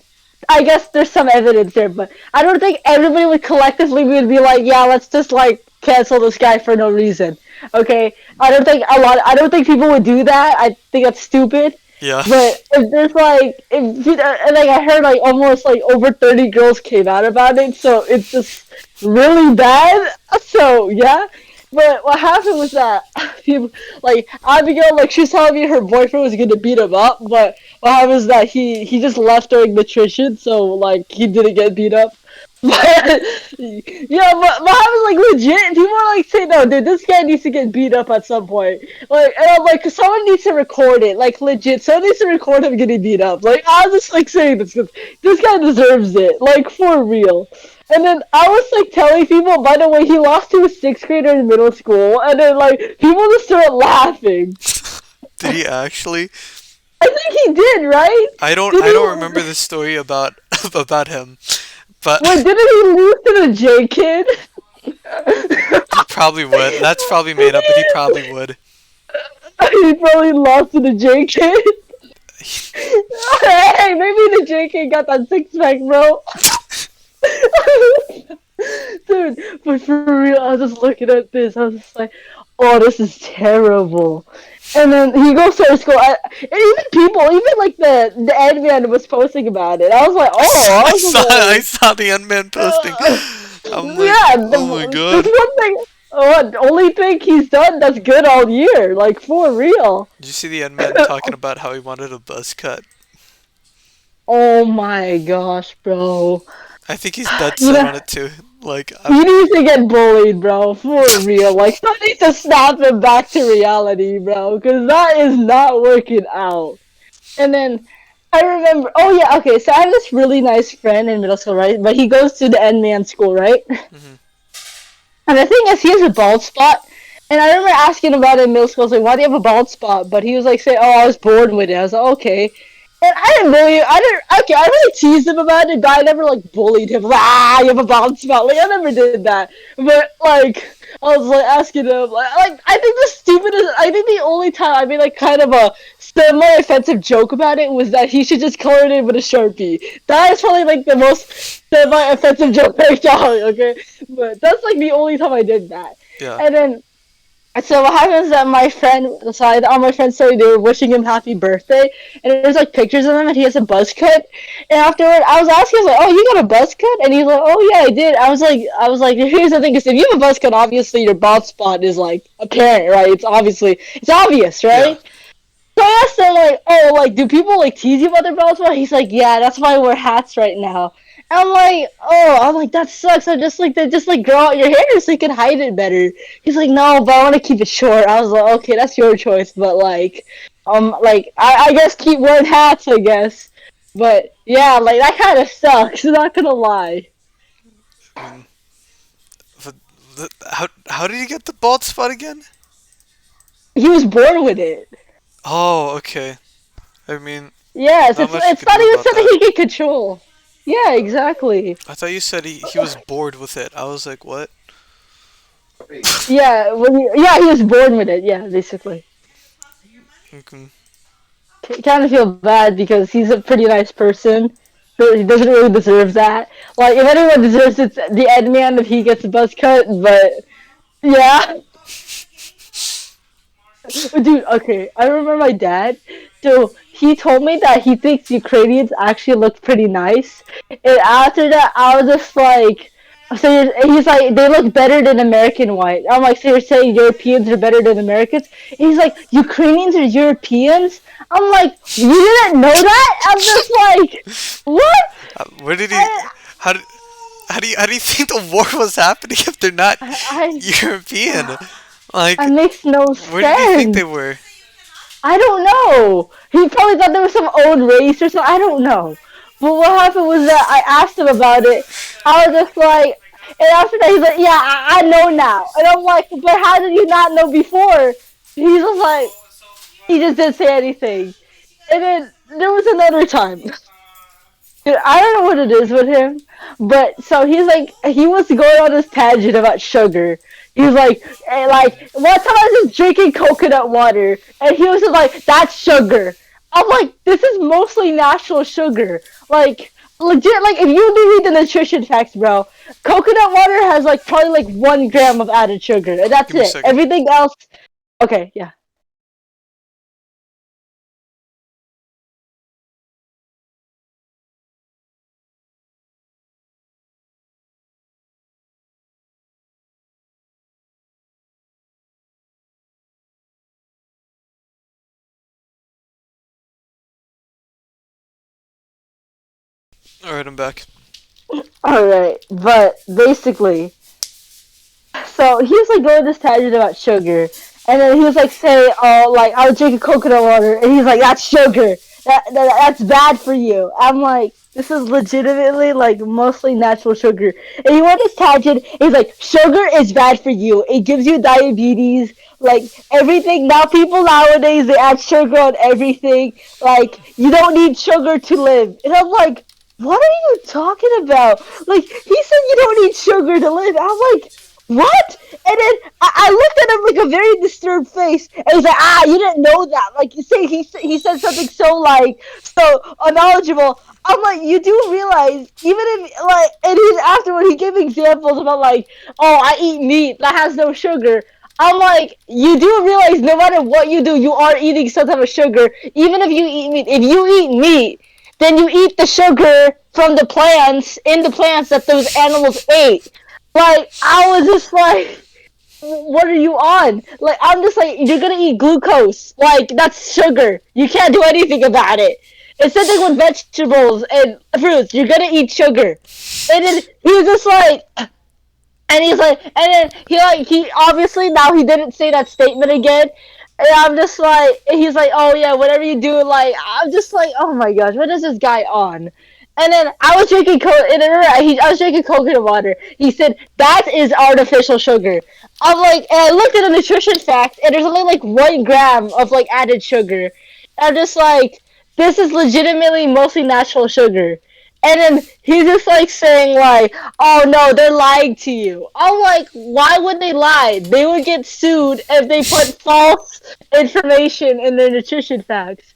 I guess there's some evidence there, but I don't think everybody would collectively would be like, "Yeah, let's just like cancel this guy for no reason." Okay, I don't think a lot. I don't think people would do that. I think that's stupid. Yeah. But if there's like, if and like I heard like almost like over 30 girls came out about it, so it's just really bad. So yeah, but what happened was that people like Abigail, like she's telling me her boyfriend was gonna beat him up, but what happened was that he just left during nutrition, so like he didn't get beat up. But yeah, but I was like legit. People are like saying, "No, dude, this guy needs to get beat up at some point." Like, and I'm like, someone needs to record it. Like, legit, someone needs to record him getting beat up. Like, I was just like saying this because this guy deserves it. Like, for real. And then I was like telling people, by the way, he lost to a sixth grader in middle school, and then like people just started laughing. Did he actually? I think he did, right? Did I don't he? remember the story about about him, but Wait, didn't he lose to the J kid? he probably would. That's probably made up, but he probably would. He probably lost to the JK. Hey, maybe the JK got that six pack, bro. Dude, but for real, I was just looking at this. I was just like, oh, this is terrible. And then he goes to our school, and even people, even like the admin was posting about it. I was like, oh, I I was saw the unmanned posting. like, I'm like, yeah, oh my there's god. one thing. What only thing he's done that's good all year, like for real. Did you see the unmanned talking about how he wanted a buzz cut? Oh my gosh, bro. I think he's dead You set know, on it too. Like, he needs to get bullied, bro, for real. Like, someone needs to snap him back to reality, bro, because that is not working out. And then I remember, oh yeah, okay, so I have this really nice friend in middle school, right? But he goes to the N man school, right? mhm. And the thing is, he has a bald spot. And I remember asking about it in middle school, I was like, why do you have a bald spot? But he was like, saying, oh, I was born with it. I was like, okay. And I didn't bully him. Okay, I really teased him about it, but I never, like, bullied him. Like, you have a bald spot. Like, I never did that. But, like, I was, like, asking him, I think the stupidest, I think the only time I made, like, kind of a semi-offensive joke about it was that he should just color it in with a Sharpie. That is probably, like, the most semi-offensive joke I've done, okay? But that's, like, the only time I did that. Yeah. And then so what happens is that my friend, so all my friends started, they were wishing him happy birthday, and there's like pictures of him, and he has a buzz cut. And afterward, I was asking, I was like, "Oh, you got a buzz cut?" And he's like, "Oh yeah, I did." I was like, here's the thing: is if you have a buzz cut, obviously your bald spot is like apparent, right? It's obvious, Yeah. right? So I asked him like, "Oh, like, do people like tease you about their bald spot?" He's like, "Yeah, that's why I wear hats right now." I'm like, that sucks. I'm just like, just like grow out your hair so you can hide it better. He's like, no, but I want to keep it short. I was like, okay, that's your choice, but like, I guess keep wearing hats, I guess. But yeah, like that kind of sucks. Not gonna lie. I mean, but how did he get the bald spot again? He was born with it. Oh, okay. I mean, Yes, not much you it's could not do even about something that. he can control. Yeah, exactly. I thought you said he was bored with it. I was like, what? Yeah, he was born with it. Yeah, basically. Okay. Kind of feel bad because he's a pretty nice person. So he doesn't really deserve that. Like, if anyone deserves it, it's the Ed Man if he gets a buzz cut. But yeah, dude. Okay, I remember my dad. So he told me that he thinks Ukrainians actually look pretty nice. And after that, I was just like, he's like, they look better than American white. I'm like, so you're saying Europeans are better than Americans? And he's like, Ukrainians are Europeans? I'm like, you didn't know that? I'm just like, what? Where did he? I, How did? How do you think the war was happening if they're not I, European? Like, That makes no where did you think they sense. were? I don't know. He probably thought there was some old race or something. I don't know. But what happened was that I asked him about it. I was just like, and after that he's like, yeah, I know now. And I'm like, but how did you not know before? He's just like, he just didn't say anything. And then there was another time. Dude, I don't know what it is with him, but so he's like, he was going on this tangent about sugar. He's like, one time I was just drinking coconut water, and he was just like, that's sugar. I'm like, this is mostly natural sugar. Like, legit, like, if you do read the nutrition facts, bro, coconut water has, like, probably, like, 1 gram of added sugar, and that's Give me a it. second. Everything else, okay, yeah. All right, I'm back. Alright, but basically, so he was like going this tangent about sugar, and then he was like saying, "Oh, like I was drinking coconut water," and he's like, "That's sugar. That's bad for you." I'm like, "This is legitimately like mostly natural sugar." And he went this tangent. He's like, "Sugar is bad for you. It gives you diabetes. Like everything. Now people nowadays they add sugar on everything. Like you don't need sugar to live." And I'm like, "What are you talking about? Like he said you don't need sugar to live." I'm like, what? And then I looked at him like a very disturbed face, and he's like, "Ah, you didn't know that." Like, you say he said something so like so unknowledgeable. I'm like, you do realize, even if like, and he's afterward he gave examples about like, oh, I eat meat that has no sugar. I'm like, you do realize no matter what you do, you are eating some type of sugar. Even if you eat meat, if you eat meat, then you eat the sugar from the plants in the plants that those animals ate. Like, I was just like, what are you on? Like, I'm just like, you're gonna eat glucose. Like, that's sugar. You can't do anything about it. It's the thing with vegetables and fruits. You're gonna eat sugar. And then he was just like, and he's like, and then he obviously now he didn't say that statement again. And I'm just like, he's like, oh yeah, whatever you do, like, I'm just like, oh my gosh, what is this guy on? And then I was drinking I was drinking coconut water. He said that is artificial sugar. I'm like, and I looked at the nutrition fact, and there's only like 1 gram of like added sugar. I'm just like, this is legitimately mostly natural sugar. And then he's just like saying like, "Oh no, they're lying to you." I'm like, "Why would they lie? They would get sued if they put false information in their nutrition facts."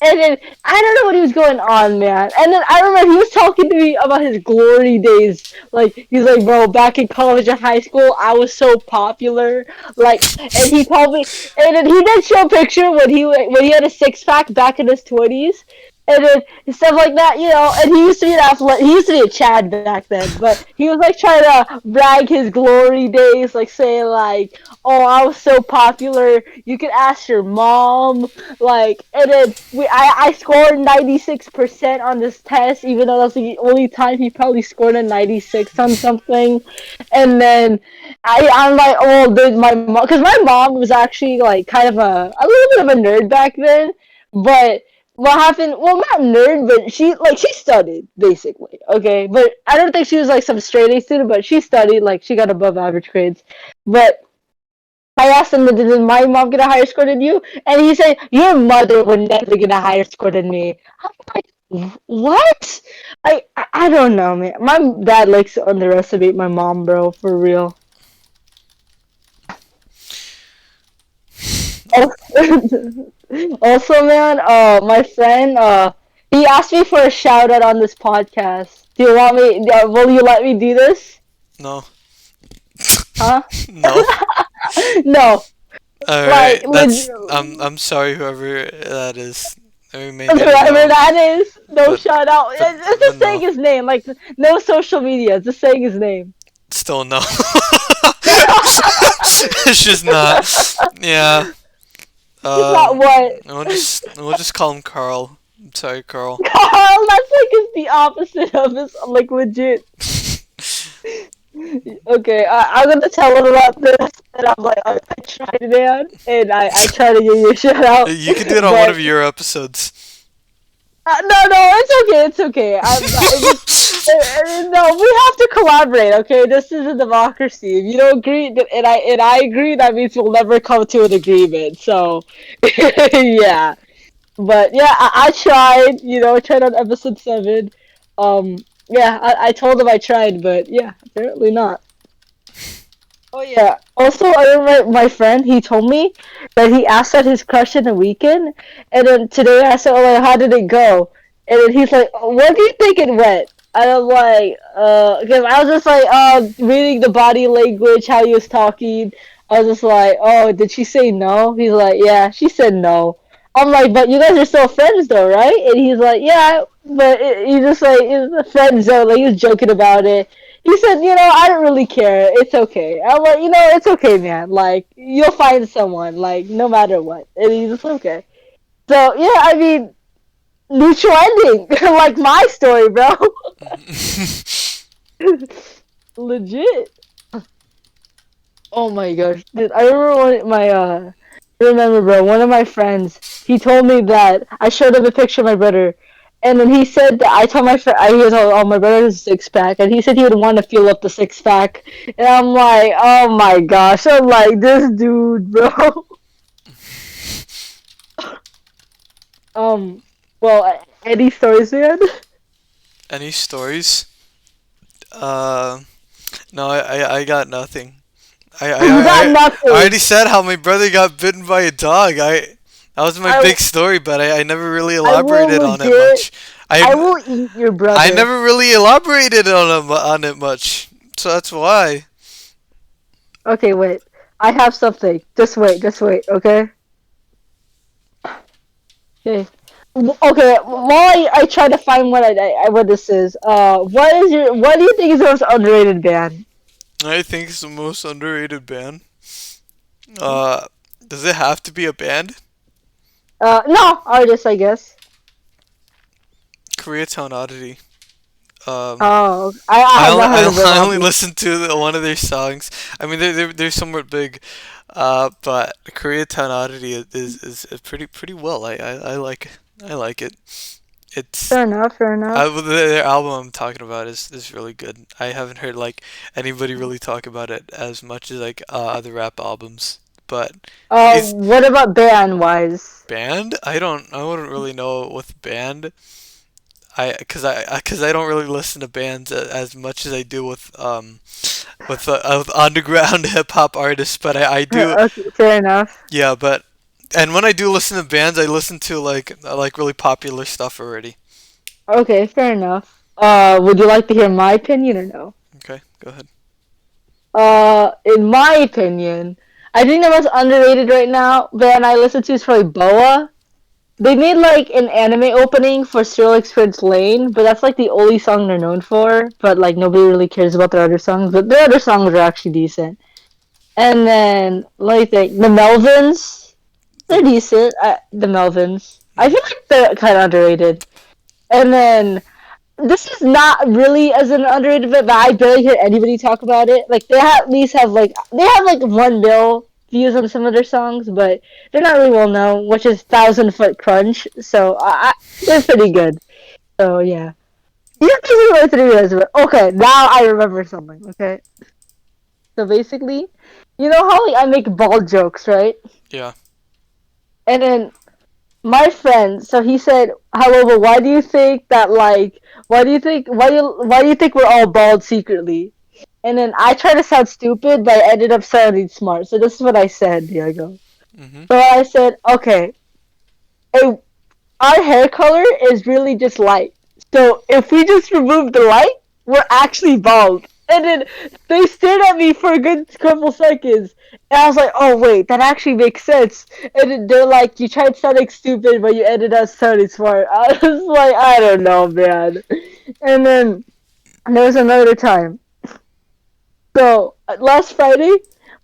And then I don't know what he was going on, man. And then I remember he was talking to me about his glory days. Like he's like, "Bro, back in college and high school, I was so popular." Like, and he told me, and then he did show a picture when he had a 6 pack back in his 20s. And then stuff like that, you know. And he used to be an athlete. He used to be a Chad back then, but he was like trying to brag his glory days, like saying like, "Oh, I was so popular. You could ask your mom." Like, and then I scored 96% on this test, even though that's the only time he probably scored a 96 on something. And then I'm like, oh, did my mom? Because my mom was actually like kind of a little bit of a nerd back then, but what happened? Well, not nerd, but she studied basically. Okay, but I don't think she was like some straight A student, but she studied. Like she got above average grades. But I asked him, did my mom get a higher score than you? And he said, your mother would never get a higher score than me. I'm like, what? I don't know, man. My dad likes to underestimate my mom, bro, for real. Also, also, man, my friend, he asked me for a shout out on this podcast. Do you want me? Will you let me do this? No. Huh? No. No, All like, right. I'm sorry, whoever that is. Whoever made that whoever email, that is, no but shout out. but It's but just saying no. his name, like no social media. It's just saying his name. Still no. It's just not. Yeah. It's not what. We'll just call him Carl. I'm sorry, Carl. Carl, that's like is the opposite of his, like legit. Okay, I'm gonna tell him about this, and I'm like, I tried, man, and I try to give you a shout out, You can do it on one but of your episodes. No, it's okay. It's okay. No, we have to collaborate. Okay, this is a democracy. If you don't agree, and I agree, that means we'll never come to an agreement. So, yeah. But yeah, I tried. I tried on episode 7. Yeah, I told him I tried, but yeah, apparently not. Oh yeah. Also, I remember my friend. He told me that he asked out his crush in the weekend, and then today I said, "Oh, like, how did it go?" And then he's like, "What do you think it went?" And I'm like, because I was just like, reading the body language, how he was talking. I was just like, "Oh, did she say no?" He's like, "Yeah, she said no." I'm like, "But you guys are still friends, though, right?" And he's like, "Yeah, but he just like it's a friend zone." Like he was joking about it. He said, I don't really care. It's okay. I'm like, it's okay, man. Like, you'll find someone, like, no matter what. And he's just okay. So, yeah, I mean, neutral ending. Like my story, bro. Legit. Oh my gosh. Dude, I remember remember, bro, one of my friends, he told me that I showed him a picture of my brother. And then he said that I told my friend, he was like, oh, my brother has a six pack. And he said he would want to feel up the six pack. And I'm like, oh my gosh. I'm like, this dude, bro. Um, well, any stories, man? Any stories? Uh, no, I got nothing. I, I, You got I, I nothing. already said how my brother got bitten by a dog. That was my I, big story, but I never really I will elaborated on it legit, much. I I will eat your I brother. never really elaborated on it much, so that's why. Okay, wait. I have something. Just wait, okay? Okay. Okay, while I try to find what this is, what do you think is the most underrated band? I think it's the most underrated band. Uh, does it have to be a band? No, artist, I guess. Koreatown Oddity. Um, Oh, I have not heard of them, I only obviously. listened to one of their songs. I mean, they're somewhat big, but Koreatown Oddity is pretty well. I like it. It's Fair enough, fair enough. their album I'm talking about is really good. I haven't heard like anybody really talk about it as much as like other rap albums. But it's What about band wise? band. I wouldn't really know with band. Cause I don't really listen to bands as much as I do with underground hip hop artists. But I do, Okay, fair enough. yeah. But and when I do listen to bands, I listen to like really popular stuff already. Okay, fair enough. Would you like to hear my opinion or no? Okay, go ahead. In my opinion, I think the most underrated right now band I listen to is probably Boa. They made like an anime opening for Serial Express Lane, but that's like the only song they're known for. But like nobody really cares about their other songs, but their other songs are actually decent. And then like the Melvins, they're The, decent. The Melvins, I mhm. feel like they're kind of underrated. And then this is not really as an underrated bit, but I barely hear anybody talk about it. Like at least have like they have like 1 mil views on some of their songs, but they're not really well known, which is Thousand Foot Crunch. So they're pretty good. So yeah, you guys are really three years. Okay, now I remember something. Okay, so basically, you know how like I make ball jokes, right? Yeah. And then my friend, so he said, however, why do you think that like why do you think we're all bald secretly? And then I tried to sound stupid, but I ended up sounding smart. So this is what I said, Diego. Mhm. So I said, okay, hey, our hair color is really just light. So if we just remove the light, we're actually bald. And then they stared at me for a good couple seconds. And I was like, oh, wait, that actually makes sense. And then they're like, you tried sounding stupid, but you ended up sounding smart. I was like, I don't know, man. And then there was another time. So last Friday,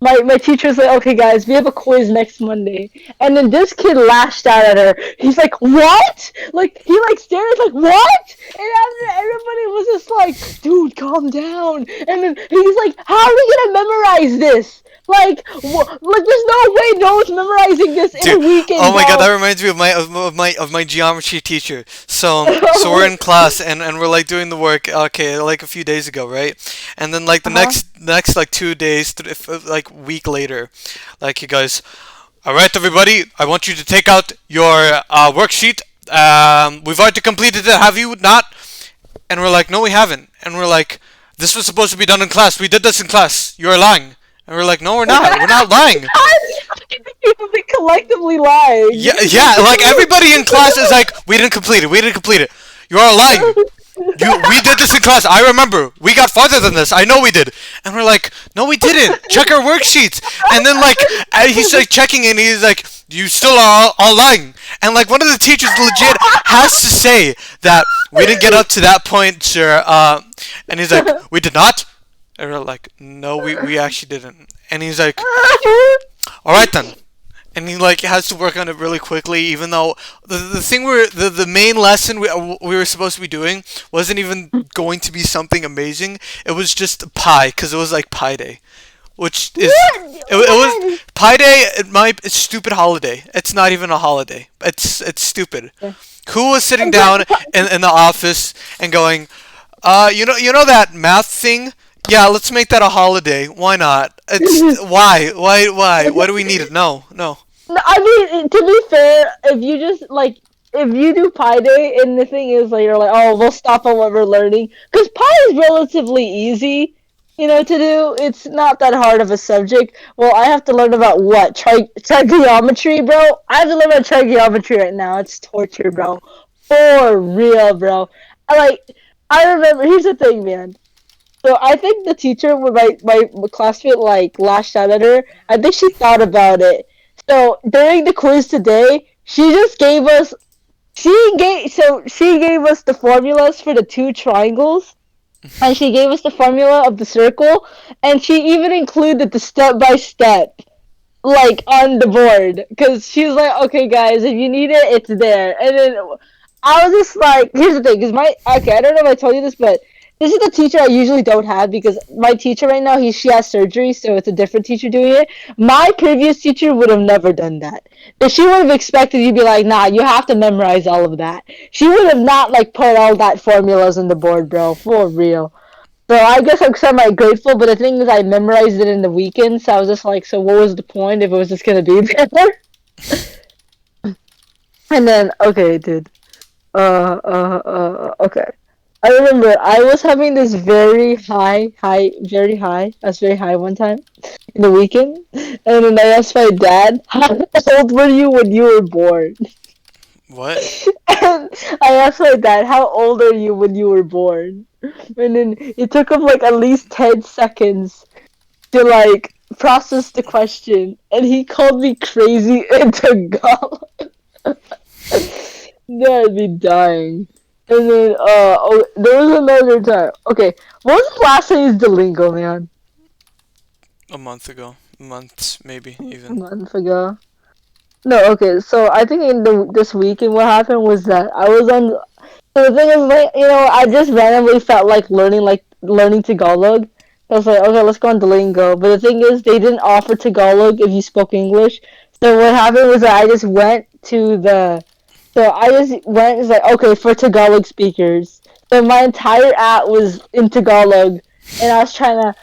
my teacher was like, "Okay, guys, we have a quiz next Monday," and then this kid lashed out at her. He's like, "What?" Like he like stared like, "What?" And after everybody was just like, "Dude, calm down." And then he's like, "How are we gonna memorize this?" Like, there's no way no one's memorizing this in a Dude, weekend, oh my god, that bro. reminds me of my geometry teacher. So we're in class and we're like doing the work. Okay, like a few days ago, right? And then like the Uh-huh. next like 2 days, like week later, like you guys, all right, everybody, I want you to take out your worksheet. We've already completed it. Have you not? And we're like, no, we haven't. And we're like, this was supposed to be done in class. We did this in class. You're lying. And we're like, no, we're not. We're not lying. People be collectively lying. Yeah, yeah. Like everybody in class is like, we didn't complete it. We didn't complete it. You are lying. We did this in class. I remember. We got farther than this. I know we did. And we're like, no, we didn't. Check our worksheets. And then like he's like checking and he's like, you still are all lying. And like one of the teachers legit has to say that we didn't get up to that point, sir. And he's like, we did not. And we're like, no, we actually didn't. And he's like, all right then. And he like has to work on it really quickly, even though the thing the main lesson we were supposed to be doing wasn't even going to be something amazing. It was just pie because it was like Pie Day, which is it was What? Pie Day. It's a stupid holiday. It's not even a holiday. It's stupid. Who was sitting down in the office and going, you know that math thing? Yeah, let's make that a holiday. Why not? It's why do we need it? No, no. No, I mean, to be fair, if you just like, if you do Pi Day, and the thing is, like, you're like, oh, we'll stop on what we're learning, because Pi is relatively easy, to do. It's not that hard of a subject. Well, I have to learn about what trigonometry, bro. I have to learn about trigonometry right now. It's torture, bro. For real, bro. Like, I remember. Here's the thing, man. So I think the teacher, when my classmate like lashed out at her, I think she thought about it. So during the quiz today, she just gave us she gave us the formulas for the two triangles, and she gave us the formula of the circle, and she even included the step by step like on the board because she was like, okay, guys, if you need it, it's there. And then I was just like, here's the thing, because I don't know if I told you this, but this is the teacher I usually don't have because my teacher right now, she has surgery, so it's a different teacher doing it. My previous teacher would have never done that. But she would have expected you to be like, nah, you have to memorize all of that. She would have not like put all that formulas on the board, bro, for real. So I guess I'm semi grateful, but the thing is, I memorized it in the weekend, so I was just like, so what was the point if it was just gonna be there? And then, okay, dude. Okay. I remember I was having this very high. I was very high one time in the weekend, and then I asked my dad, "How old were you when you were born?" What? And I asked my dad, "How old are you when you were born?" And then it took him like at least 10 seconds to like process the question, and he called me crazy in Tagalog. Yeah, I'd be dying. And then, oh, there was another time. Okay, what was the last time you used Duolingo, man? A month ago, months maybe A even. month ago. No, okay. So I think in this weekend, what happened was that I was on. So the thing is, like, I just randomly felt like learning Tagalog. I was like, okay, let's go on Duolingo. But the thing is, they didn't offer Tagalog if you spoke English. So what happened was that I just went to the. So I just went. It's like, okay, for Tagalog speakers. So my entire app was in Tagalog, and I was trying to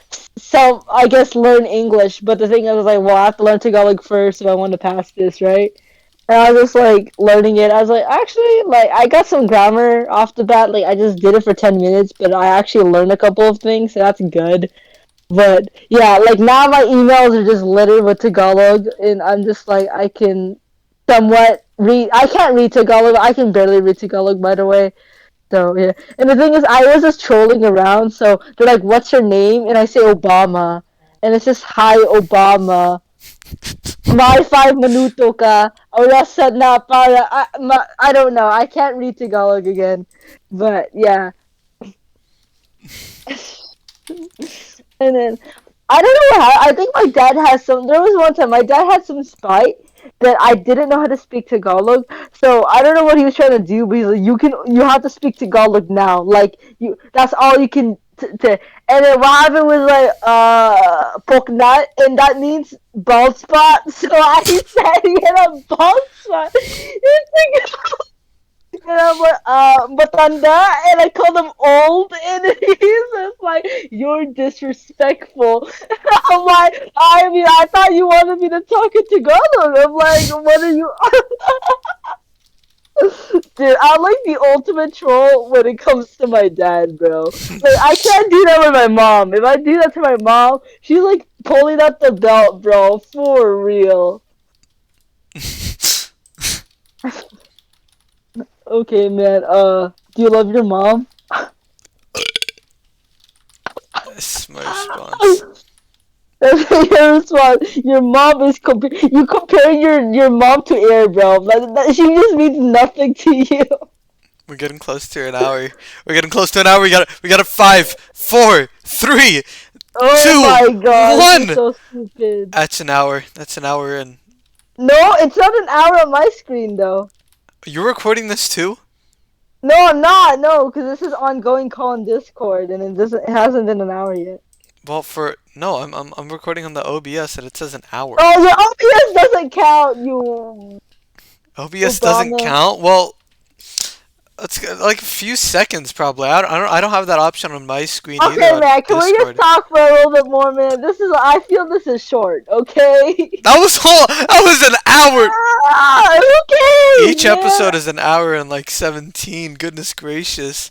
I guess learn English. But the thing is, I was like, well, I have to learn Tagalog first if I want to pass this, right? And I was just like learning it. I was like, actually, like I got some grammar off the bat. Like I just did it for 10 minutes, but I actually learned a couple of things, so that's good. But yeah, like now my emails are just littered with Tagalog, and I'm just like I can somewhat read. I can't read Tagalog. I can barely read Tagalog, by the way. So yeah, and the thing is, I was just trolling around. So they're like, "What's your name?" And I say Obama, and it's just "Hi Obama." My 5 minuto ka. Oras na para. I don't know. I can't read Tagalog again, but yeah. And then I don't know how. I think my dad has some. There was one time my dad had some spite that I didn't know how to speak Tagalog. So I don't know what he was trying to do, but he's like, you have to speak Tagalog now. Like you, that's all you can. And then what happened was like poke nut, and that means bald spot. So I said he had a bald spot. It's like, and I'm like, matanda, and I called him old, and he's just like, you're disrespectful. I'm like, I mean, I thought you wanted me to talk it together. I'm like, what are you? Dude, I'm like the ultimate troll when it comes to my dad, bro. Like, I can't do that with my mom. If I do that to my mom, she's like pulling out the belt, bro, for real. Okay, man. Do you love your mom? That's my response. That's your response. Your mom is you comparing your mom to air, bro. She just means nothing to you. We're getting close to an hour. We're getting close to an hour. We got a 5, 4, 3, Oh 2, my gosh, you're 1. so stupid. That's an hour. That's an hour in. No, it's not an hour on my screen though. You're recording this too? No, I'm not. No, because this is ongoing call on Discord, and it hasn't been an hour yet. Well, for no, I'm recording on the OBS and it says an hour. Oh, your OBS doesn't count, you OBS doesn't Obama. count. Well, it's like a few seconds probably. I don't have that option on my screen either Okay, on man, can we just Discord. talk for a little bit more, man? I feel this is short, okay? That was an hour. Okay, Each man. episode is an hour and like 17. Goodness gracious.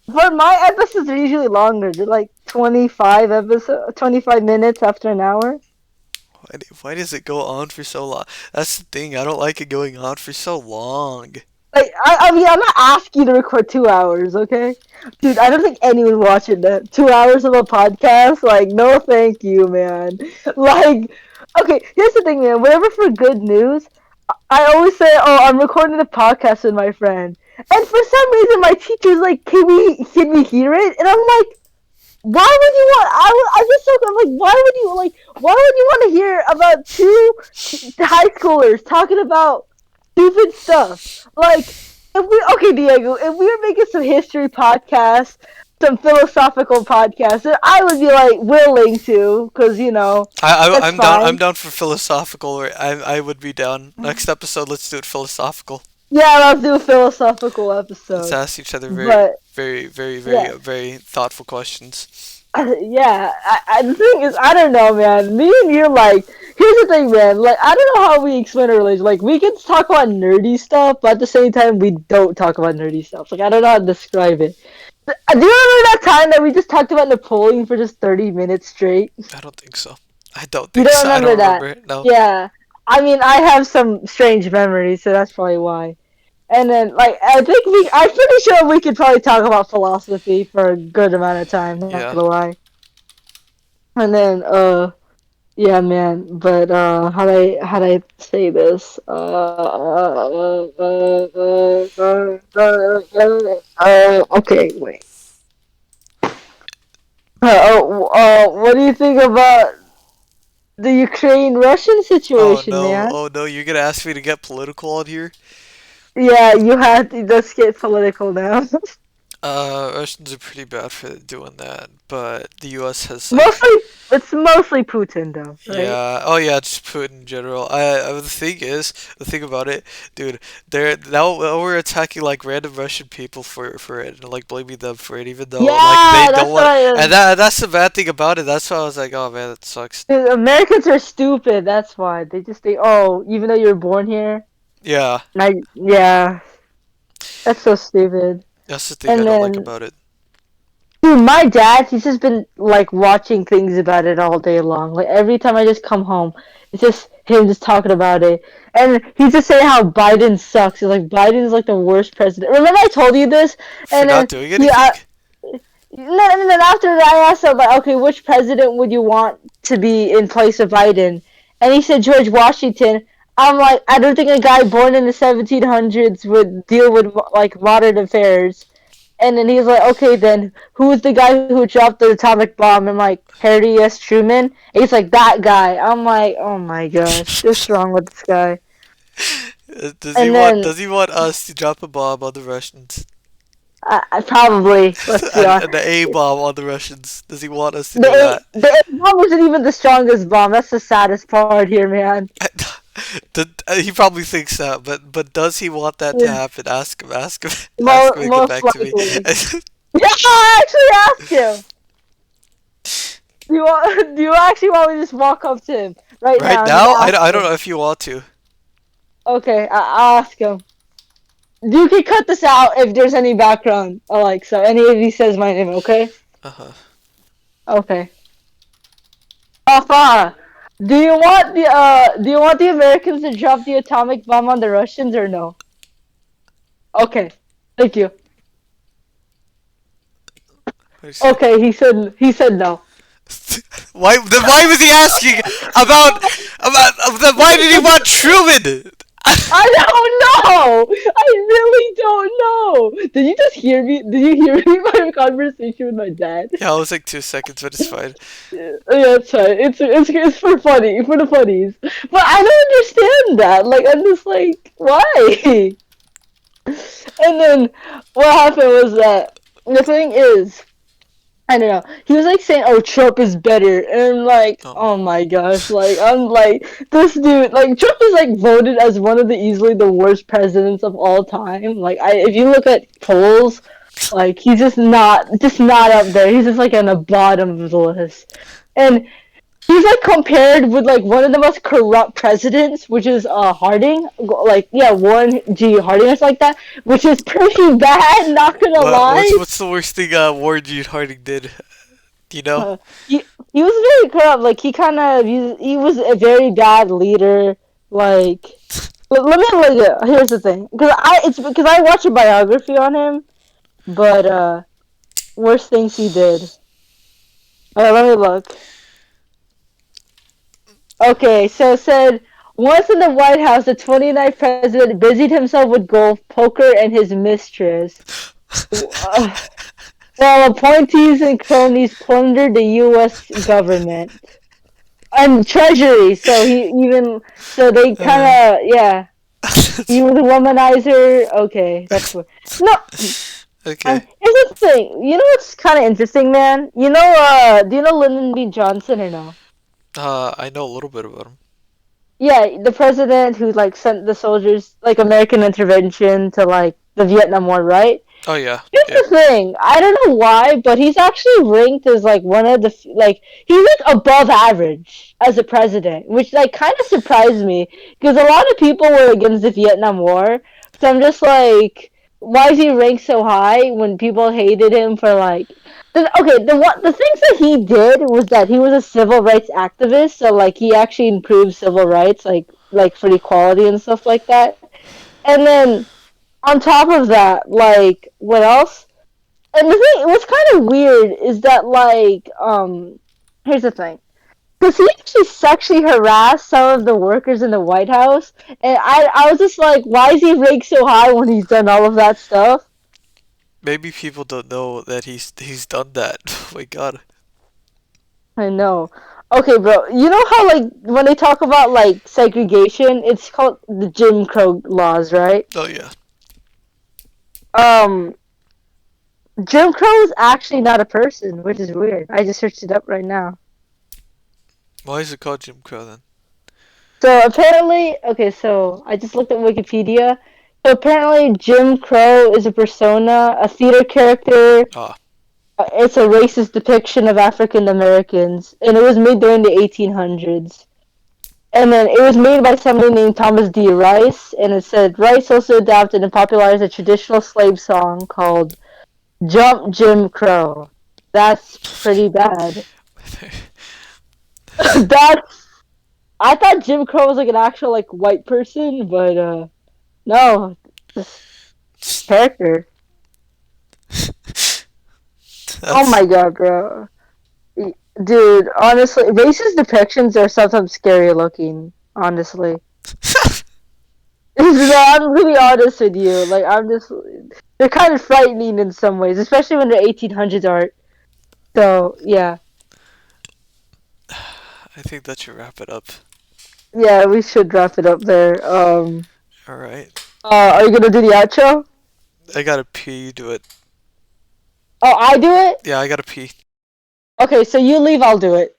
But my episodes are usually longer. They're like 25 minutes after an hour. Why does it go on for so long? That's the thing. I don't like it going on for so long. Like, I mean, I'm not asking you to record 2 hours, okay? Dude, I don't think anyone's watching that. 2 hours of a podcast? Like, no thank you, man. Like, okay, here's the thing, man. Whenever for good news, I always say, oh, I'm recording a podcast with my friend. And for some reason, my teacher's like, can we hear it? And I'm like, why would you want? I'm just so I'm like, why would you want to hear about two high schoolers talking about stupid stuff? Like, okay, Diego, if we were making some history podcasts, some philosophical podcasts, then I would be like willing to, because that's I'm down. I'm fine. down for philosophical. Or I would be down. Next episode, let's do it philosophical. Yeah, let's do a philosophical Let's episode. ask each other But yeah, very thoughtful questions. yeah. The thing is, I don't know, man. Me and you, like, here's the thing, man. Like, I don't know how we explain our relation. Like, we can talk about nerdy stuff, but at the same time, we don't talk about nerdy stuff. Like, I don't know how to describe it. Do you remember that time that we just talked about Napoleon for just 30 minutes straight? I don't think so. I don't You think don't so. I remember don't that? remember it. No. Yeah. I mean, I have some strange memories, so that's probably why. And then, like, I'm pretty sure we could probably talk about philosophy for a good amount of time, not Yeah. gonna lie. And then, yeah, man, but, how'd I say this? Okay, wait. What do you think about the Ukraine-Russian Oh situation, no. man? Oh no. You're gonna ask me to get political on here. Yeah, you had to, let's get political now. Russians are pretty bad for doing that, but the U.S. has like, Mostly, it's mostly Putin, though, right? yeah, oh yeah, just Putin in general. The thing about it, dude, they're now we're attacking like random Russian people for it and like blaming them for it, even though like they Yeah, don't that's what want. I. And that's the bad thing about it. That's why I was like, oh man, that sucks. Americans are stupid. That's why they just think, oh, even though you're born here, Yeah, yeah, that's so stupid. that's the thing I And don't like then, about it. dude, my dad, he's just been like watching things about it all day long. Like every time I just come home, it's just him just talking about it, and he's just saying how Biden sucks. He's like Biden's like the worst president. Remember I told you this, For and not then doing he anything. no, and then after that, I asked him, like, okay, which president would you want to be in place of Biden? And he said George Washington. I'm like, I don't think a guy born in the 1700s would deal with like modern affairs. And then he's like, okay, then who was the guy who dropped the atomic bomb? I'm like, Harry S. Truman. And he's like, that guy. I'm like, oh my gosh, what's wrong with this guy? Does he And want then does he want us to drop a bomb on the Russians? I probably. Let's be honest. And the A bomb on the Russians. Does he want us to do The that? bomb wasn't even the strongest bomb. That's the saddest part here, man. He probably thinks that, but does he want that to Yeah. happen? Ask him. Ask him. Ask him and get Most back to me. likely. Yeah, I actually ask him. Do you actually want me to just walk up to him right Right now and just now, ask I don't him? know if you want to. Okay, I'll ask him. You can cut this out if there's any background, like so. Any of he says my name, okay? Uh huh. Okay. Alpha, do you want the Americans to drop the atomic bomb on the Russians or no? Okay. Thank you. What do you say? Okay, he said no. Why? Then why was he asking about? Then why did he want Truman? I don't know. I really don't know. Did you just hear me? Did you hear me my conversation with my dad? Yeah, it was like 2 seconds, but it's fine. Yeah, it's fine. It's for funny, for the funnies. But I don't understand that. Like I'm just like, why? And then what happened was that the thing is, I don't know. He was like saying, "Oh, Trump is better," and I'm like, Oh, "Oh my gosh!" Like I'm like, this dude, like Trump is like voted as one of the easily the worst presidents of all time. Like if you look at polls, like he's just not up there. He's just like on the bottom of the list, and he's like compared with like one of the most corrupt presidents, which is Harding, like yeah, Warren G. Harding or something like that, which is pretty bad. Not gonna what? lie. What's the worst thing Warren G. Harding did? Do you know? Uh, he he was very corrupt. Like he was a very bad leader. Like let me look at. Here's the thing, because I watched a biography on him, but worst things he did. Alright, let me look. Okay, so it said once in the White House, the 29th president busied himself with golf, poker, and his mistress, while appointees and cronies plundered the U.S. government. And Treasury. So they kind Uh, of yeah. He was a womanizer. Okay, that's what. No, okay. here's the thing. You know what's kind of interesting, man? Do you know Lyndon B. Johnson or no? I know a little bit about him. Yeah, the president who like sent the soldiers like American intervention to like the Vietnam War, right? Oh yeah, Here's yeah. the thing. I don't know why, but he's actually ranked as like one of the like he's like above average as a president, which like kind of surprised me because a lot of people were against the Vietnam War. So I'm just like, why is he ranked so high when people hated him for like? The things that he did was that he was a civil rights activist, so like he actually improved civil rights, like for equality and stuff like that. And then on top of that, like what else? And the thing, what's kind of weird is that here's the thing, because he actually sexually harassed some of the workers in the White House, and I was just like, why is he ranked so high when he's done all of that stuff? Maybe people don't know that he's done that. Oh my god. I know. Okay, bro. You know how like when they talk about like segregation, it's called the Jim Crow laws, right? Oh yeah. Um, Jim Crow is actually not a person, which is weird. I just searched it up right now. Why is it called Jim Crow then? So apparently, okay, so I just looked at Wikipedia. So apparently, Jim Crow is a persona, a theater character. Ah, It's a racist depiction of African Americans, and it was made during the 1800s. And then it was made by somebody named Thomas D. Rice, and it said Rice also adapted and popularized a traditional slave song called "Jump Jim Crow." That's pretty bad. That's I thought Jim Crow was like an actual like white person, but no, this character. Oh that's my god, bro. Dude, honestly, racist depictions are sometimes scary looking, honestly. No, I'm really honest with you. Like, they're kind of frightening in some ways, especially when they're 1800s art. So, yeah. I think that should wrap it up. Yeah, we should wrap it up there. All right. Are you gonna do the outro? I gotta pee. You do it. Oh, I do it. Yeah, I gotta pee. Okay, so you leave. I'll do it.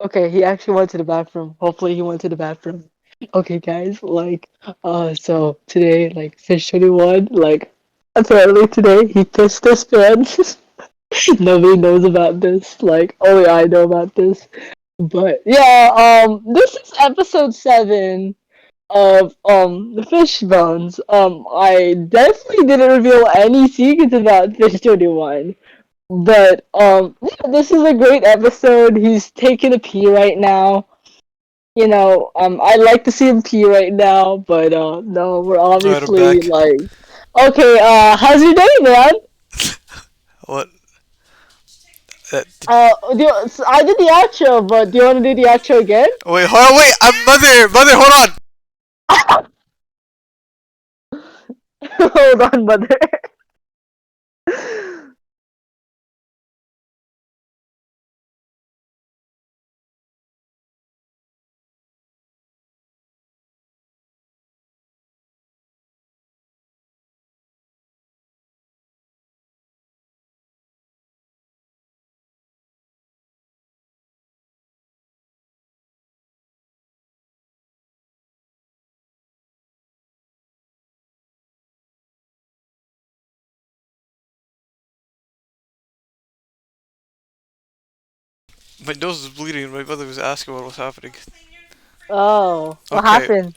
Okay, he actually went to the bathroom. Hopefully, he went to the bathroom. Okay, guys, so today, Fish 21, apparently today he pissed his pants. Nobody knows about this. Only I know about this. But yeah, this is episode 7 of the Fishbones. I definitely didn't reveal any secrets about Fish 21. But yeah, this is a great episode. He's taking a pee right now. I'd like to see him pee right now, but no, we're Alright, I'm obviously back. okay, how's your day, man? What? I did the outro, but do you want to do the outro again? Wait, hold on, wait! Mother, hold on! Hold on, mother. My nose is bleeding and my mother was asking what was happening. Oh, what Okay, happened?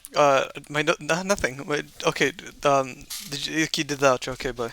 nothing. Okay, did you, you did that, okay, bye.